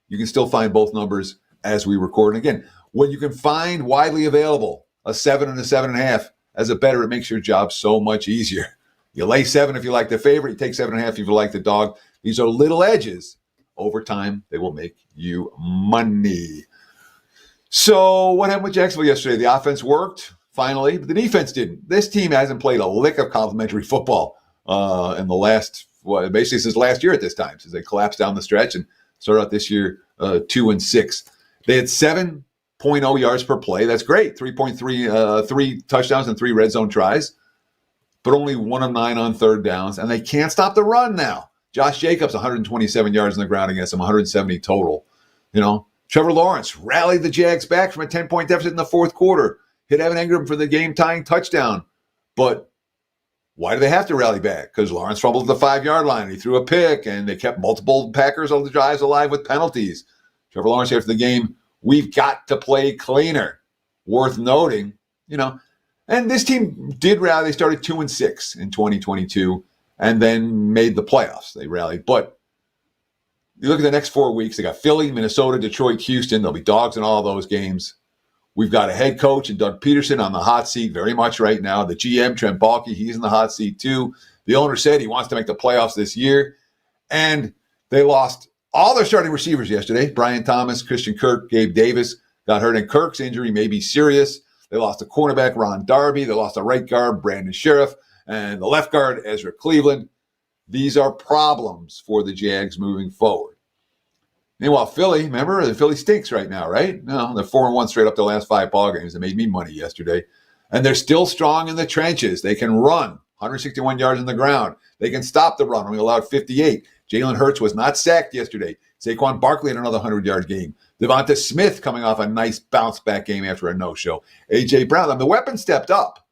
You can still find both numbers as we record. And again, when you can find widely available a 7 and a 7.5 as a better, it makes your job so much easier. You lay 7 if you like the favorite. You take 7.5 if you like the dog. These are little edges. Over time, they will make you money. So what happened with Jacksonville yesterday? The offense worked, finally, but the defense didn't. This team hasn't played a lick of complimentary football in the last, basically since last year at this time, since they collapsed down the stretch and started out this year 2-6. They had 7.0 yards per play. That's great. 3.3, 3 touchdowns and 3 red zone tries, but only 1 of 9 on third downs. And they can't stop the run now. Josh Jacobs, 127 yards on the ground against them, 170 total. Trevor Lawrence rallied the Jags back from a 10-point deficit in the fourth quarter. Hit Evan Engram for the game-tying touchdown. But why do they have to rally back? Because Lawrence fumbled at the 5-yard line. He threw a pick, and they kept multiple Packers on the drives alive with penalties. Trevor Lawrence after the game, we've got to play cleaner. Worth noting, And this team did rally. They started 2-6 in 2022 and then made the playoffs. They rallied. But you look at the next 4 weeks, they got Philly, Minnesota, Detroit, Houston. There'll be dogs in all those games. We've got a head coach and Doug Peterson on the hot seat very much right now. The GM, Trent Baalke, he's in the hot seat too. The owner said he wants to make the playoffs this year. And they lost all their starting receivers yesterday. Brian Thomas, Christian Kirk, Gabe Davis got hurt, and Kirk's injury may be serious. They lost a cornerback, Ron Darby. They lost a right guard, Brandon Sheriff, and the left guard, Ezra Cleveland. These are problems for the Jags moving forward. Meanwhile, Philly, remember, the Philly stinks right now, right? No, they're 4-1 straight up the last 5 ball games. They made me money yesterday. And they're still strong in the trenches. They can run 161 yards on the ground. They can stop the run. We allowed 58. Jalen Hurts was not sacked yesterday. Saquon Barkley had another 100-yard game. Devonta Smith coming off a nice bounce-back game after a no-show. A.J. Brown, the weapon stepped up,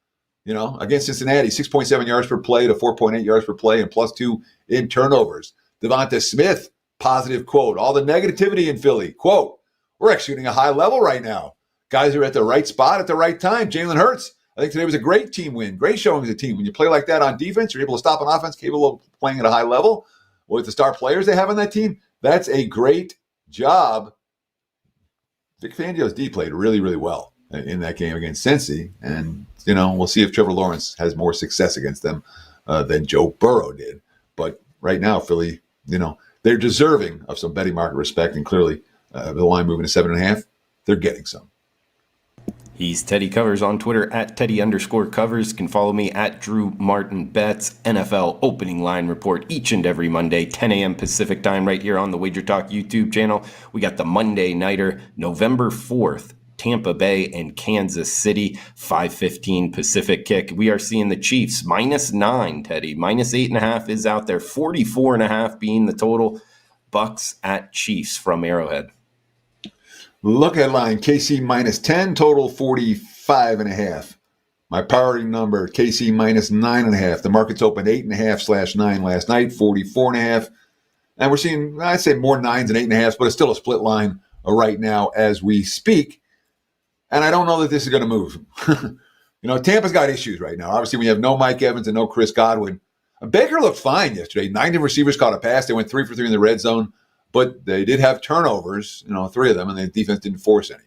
against Cincinnati, 6.7 yards per play to 4.8 yards per play and +2 in turnovers. Devonta Smith, positive quote. All the negativity in Philly, quote, we're executing a high level right now. Guys are at the right spot at the right time. Jalen Hurts, I think today was a great team win. Great showing as a team. When you play like that on defense, you're able to stop an offense capable of playing at a high level. With the star players they have on that team, that's a great job. Vic Fangio's D played really, really well in that game against Cincy. And, we'll see if Trevor Lawrence has more success against them than Joe Burrow did. But right now, Philly, they're deserving of some betting market respect. And clearly, the line moving to 7.5, they're getting some. He's Teddy Covers on Twitter at Teddy_Covers. You can follow me at Drew Martin Bets. NFL opening line report each and every Monday, 10 a.m. Pacific time, right here on the Wager Talk YouTube channel. We got the Monday nighter, November 4th, Tampa Bay and Kansas City, 5:15 Pacific kick. We are seeing the Chiefs -9, Teddy. -8.5 is out there. 44.5 being the total. Bucks at Chiefs from Arrowhead. Look at line, KC -10, total 45.5. My powering number, KC -9.5. The market's opened 8.5/9 last night, 44.5. And we're seeing, I'd say more 9s than 8.5s, but it's still a split line right now as we speak. And I don't know that this is going to move. Tampa's got issues right now. Obviously, we have no Mike Evans and no Chris Godwin. Baker looked fine yesterday. 9 receivers caught a pass. They went 3 for 3 in the red zone, but they did have turnovers, 3 of them, and the defense didn't force any.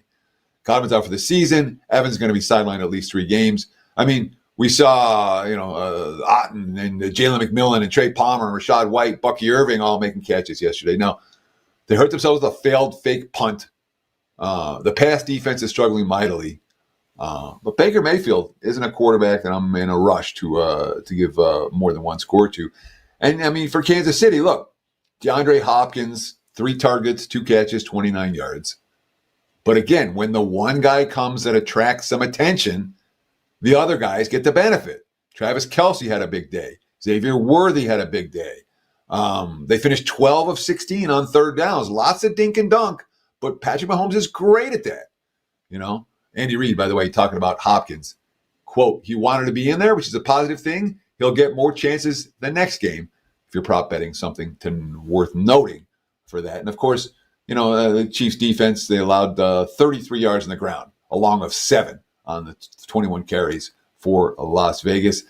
Godwin's out for the season. Evans is going to be sidelined at least 3 games. I mean, we saw, Otten and Jalen McMillan and Trey Palmer and Rashad White, Bucky Irving all making catches yesterday. Now, they hurt themselves with a failed fake punt. The pass defense is struggling mightily. But Baker Mayfield isn't a quarterback that I'm in a rush to give more than one score to. And, I mean, for Kansas City, look, DeAndre Hopkins, 3 targets, 2 catches, 29 yards. But again, when the one guy comes that attracts some attention, the other guys get the benefit. Travis Kelce had a big day. Xavier Worthy had a big day. They finished 12 of 16 on third downs. Lots of dink and dunk, but Patrick Mahomes is great at that. Andy Reid, by the way, talking about Hopkins. Quote, he wanted to be in there, which is a positive thing. He'll get more chances the next game if you're prop betting something worth noting for that. And, of course, the Chiefs defense, they allowed 33 yards on the ground, along with 7 on the 21 carries for Las Vegas.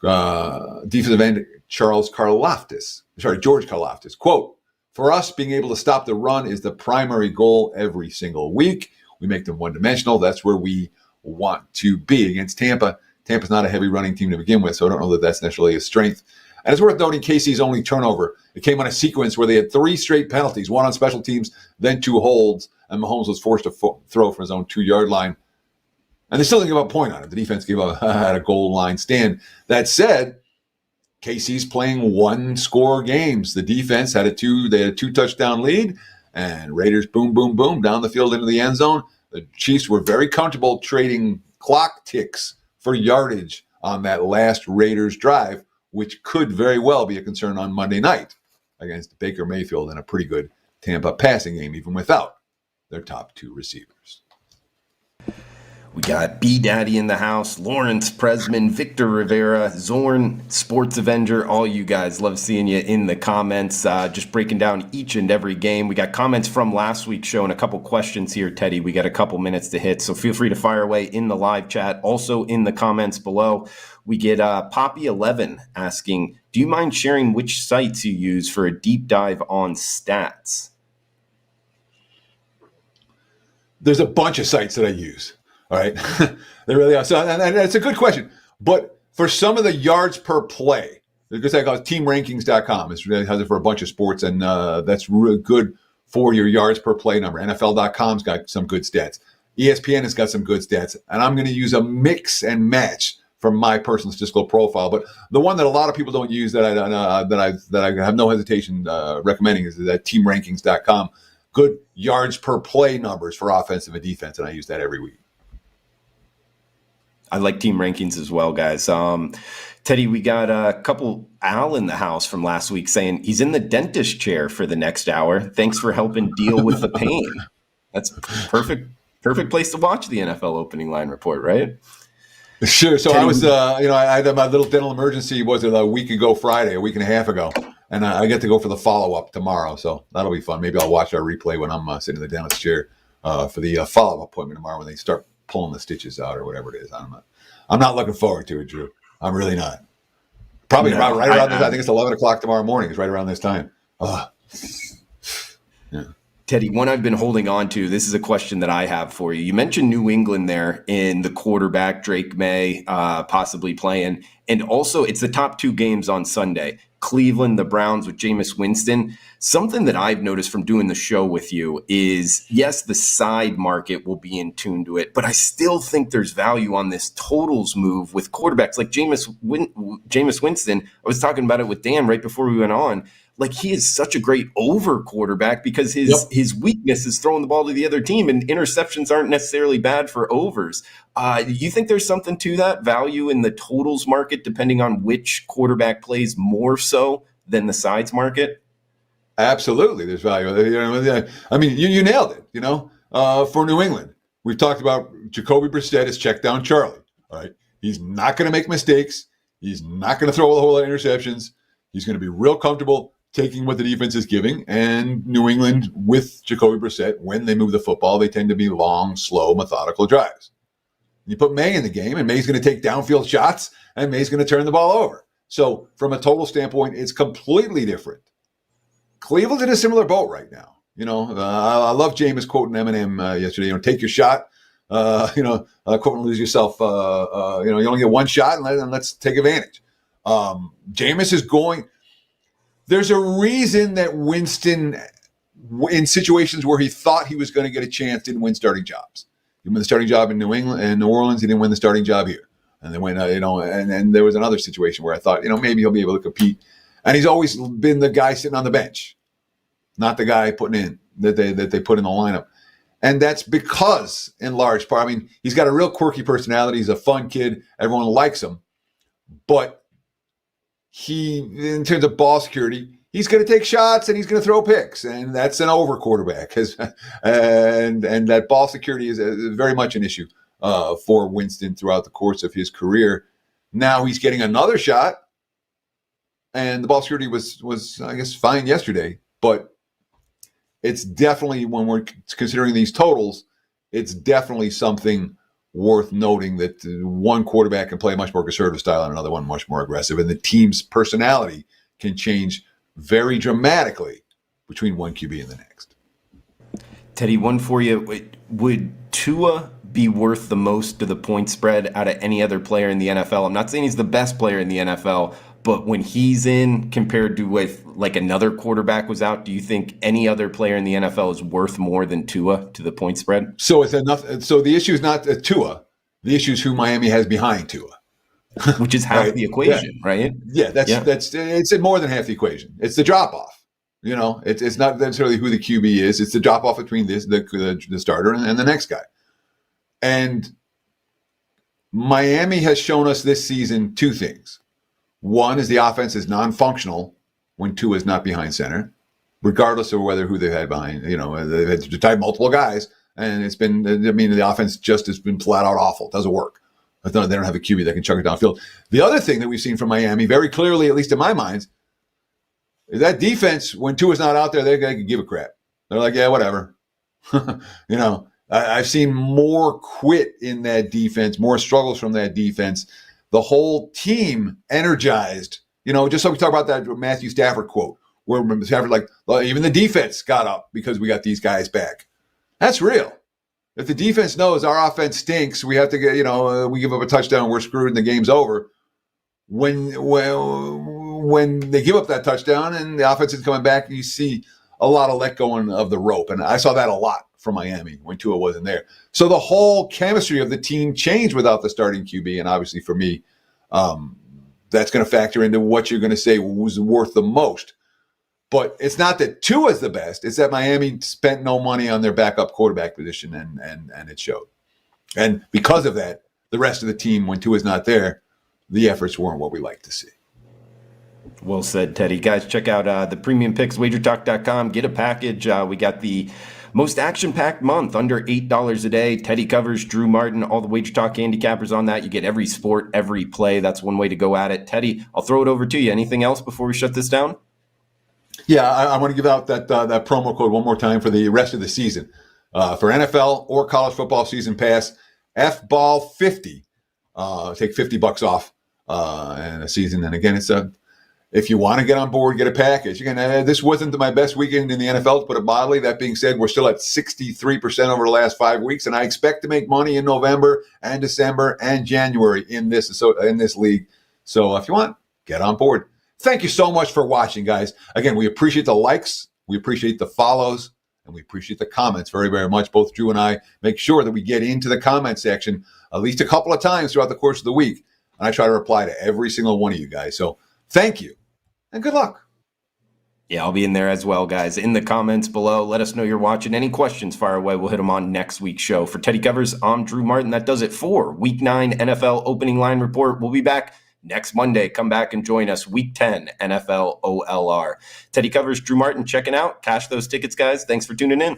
Defensive end George Karlaftis. Quote, for us, being able to stop the run is the primary goal every single week. We make them one-dimensional. That's where we want to be. Against Tampa, Tampa's not a heavy running team to begin with, so I don't know that that's necessarily a strength. And it's worth noting KC's only turnover. It came on a sequence where they had 3 straight penalties, 1 on special teams, then 2 holds, and Mahomes was forced to throw from his own 2-yard line. And they still didn't give up a point on it. The defense had a goal line stand. That said, KC's playing 1-score games. The defense had a 2-touchdown lead, and Raiders boom, boom, boom down the field into the end zone. The Chiefs were very comfortable trading clock ticks for yardage on that last Raiders drive, which could very well be a concern on Monday night against Baker Mayfield and a pretty good Tampa passing game, even without their top 2 receivers. We got B Daddy in the house, Lawrence Presman, Victor Rivera, Zorn, Sports Avenger. All you guys, love seeing you in the comments, just breaking down each and every game. We got comments from last week's show and a couple questions here, Teddy. We got a couple minutes to hit, so feel free to fire away in the live chat. Also in the comments below, we get Poppy11 asking, do you mind sharing which sites you use for a deep dive on stats? There's a bunch of sites that I use. All right. They really are. So, and it's a good question. But for some of the yards per play, because I call it teamrankings.com. It has it for a bunch of sports, and that's really good for your yards per play number. NFL.com's got some good stats. ESPN has got some good stats. And I'm going to use a mix and match from my personal statistical profile. But the one that a lot of people don't use that I have no hesitation recommending is that teamrankings.com. Good yards per play numbers for offensive and defense, and I use that every week. I like team rankings as well, guys. Teddy, we got a couple Al in the house from last week saying he's in the dentist chair for the next hour. Thanks for helping deal with the pain. That's perfect place to watch the NFL opening line report, right? Sure. So Teddy, I was, I had my little dental emergency, was it a week and a half ago, and I get to go for the follow-up tomorrow. So that'll be fun. Maybe I'll watch our replay when I'm sitting in the dentist chair for the follow-up appointment tomorrow when they start pulling the stitches out or whatever it is. I'm not looking forward to it, Drew. I'm really not. Probably right around this. I think it's 11 o'clock tomorrow morning. It's right around this time. Yeah. Teddy, one I've been holding on to, this is a question that I have for you. You mentioned New England there in the quarterback, Drake May, possibly playing. And also, it's the top 2 games on Sunday. Cleveland, the Browns with Jameis Winston. Something that I've noticed from doing the show with you is, yes, the side market will be in tune to it, but I still think there's value on this totals move with quarterbacks like Jameis Winston. I was talking about it with Dan right before we went on. Like, he is such a great over quarterback because his weakness is throwing the ball to the other team, and interceptions aren't necessarily bad for overs. You think there's something to that value in the totals market, depending on which quarterback plays more so than the sides market? Absolutely, there's value. I mean, you nailed it. For New England, we've talked about Jacoby Brissett as check down Charlie. All right, he's not going to make mistakes. He's not going to throw a whole lot of interceptions. He's going to be real comfortable taking what the defense is giving. And New England, with Jacoby Brissett, when they move the football, they tend to be long, slow, methodical drives. You put May in the game, and May's going to take downfield shots, and May's going to turn the ball over. So from a total standpoint, it's completely different. Cleveland's in a similar boat right now. I love Jameis quoting Eminem yesterday. Take your shot. Quote and lose yourself. You only get one shot, and let's take advantage. Jameis is going. There's a reason that Winston, in situations where he thought he was going to get a chance, didn't win starting jobs. He won the starting job in New England and New Orleans. He didn't win the starting job here. And then when and there was another situation where I thought, maybe he'll be able to compete. And he's always been the guy sitting on the bench, not the guy putting in that they put in the lineup. And that's because, in large part, he's got a real quirky personality. He's a fun kid. Everyone likes him. But he, in terms of ball security, he's going to take shots and he's going to throw picks. And that's an over quarterback. And that ball security is very much an issue for Winston throughout the course of his career. Now he's getting another shot. And the ball security was I guess, fine yesterday. But it's definitely, when we're considering these totals, it's definitely something worth noting that one quarterback can play a much more conservative style and another one much more aggressive. And the team's personality can change very dramatically between one QB and the next. Teddy, one for you. Would Tua be worth the most to the point spread out of any other player in the NFL? I'm not saying he's the best player in the NFL, but when he's in compared to if like another quarterback was out, do you think any other player in the NFL is worth more than Tua to the point spread? So it's enough. So the issue is not Tua. The issue is who Miami has behind Tua, which is half the equation, right? Yeah, that's it's more than half the equation. It's the drop off. It's not necessarily who the QB is. It's the drop off between the starter and the next guy. And Miami has shown us this season two things. One is the offense is non-functional when Tua is not behind center, regardless of who they've had behind. They've had to tie multiple guys, and it's been. The offense just has been flat out awful. It doesn't work. They don't have a QB that can chuck it downfield. The other thing that we've seen from Miami, very clearly, at least in my mind, is that defense. When Tua's not out there, they can give a crap. They're like, yeah, whatever. I've seen more quit in that defense, more struggles from that defense. The whole team energized, just like we talk about that Matthew Stafford quote, where Stafford even the defense got up because we got these guys back. That's real. If the defense knows our offense stinks, we have to get, we give up a touchdown, we're screwed and the game's over. When they give up that touchdown and the offense is coming back, you see a lot of let going of the rope. And I saw that a lot from Miami when Tua wasn't there. So the whole chemistry of the team changed without the starting QB. And obviously for me, that's going to factor into what you're going to say was worth the most. But it's not that Tua's the best. It's that Miami spent no money on their backup quarterback position, and it showed. And because of that, the rest of the team, when Tua's not there, the efforts weren't what we like to see. Well said, Teddy. Guys, check out the Premium Picks, wagertalk.com. Get a package. We got the most action-packed month, under $8 a day. Teddy covers, Drew Martin, all the Wager Talk handicappers on that. You get every sport, every play. That's one way to go at it. Teddy, I'll throw it over to you. Anything else before we shut this down? Yeah, I want to give out that promo code one more time for the rest of the season. For NFL or college football season pass, FBall50. Take $50 off in a season. And again, it's if you want to get on board, get a package. Again, this wasn't my best weekend in the NFL, to put it mildly. That being said, we're still at 63% over the last 5 weeks, and I expect to make money in November and December and January in this league. So if you want, get on board. Thank you so much for watching, guys. Again, we appreciate the likes, we appreciate the follows, and we appreciate the comments very, very much. Both Drew and I make sure that we get into the comment section at least a couple of times throughout the course of the week, and I try to reply to every single one of you guys. So thank you. And good luck. Yeah, I'll be in there as well, guys. In the comments below, let us know you're watching. Any questions, fire away. We'll hit them on next week's show. For Teddy Covers, I'm Drew Martin. That does it for Week 9 NFL Opening Line Report. We'll be back next Monday. Come back and join us. Week 10 NFL OLR. Teddy Covers, Drew Martin checking out. Cash those tickets, guys. Thanks for tuning in.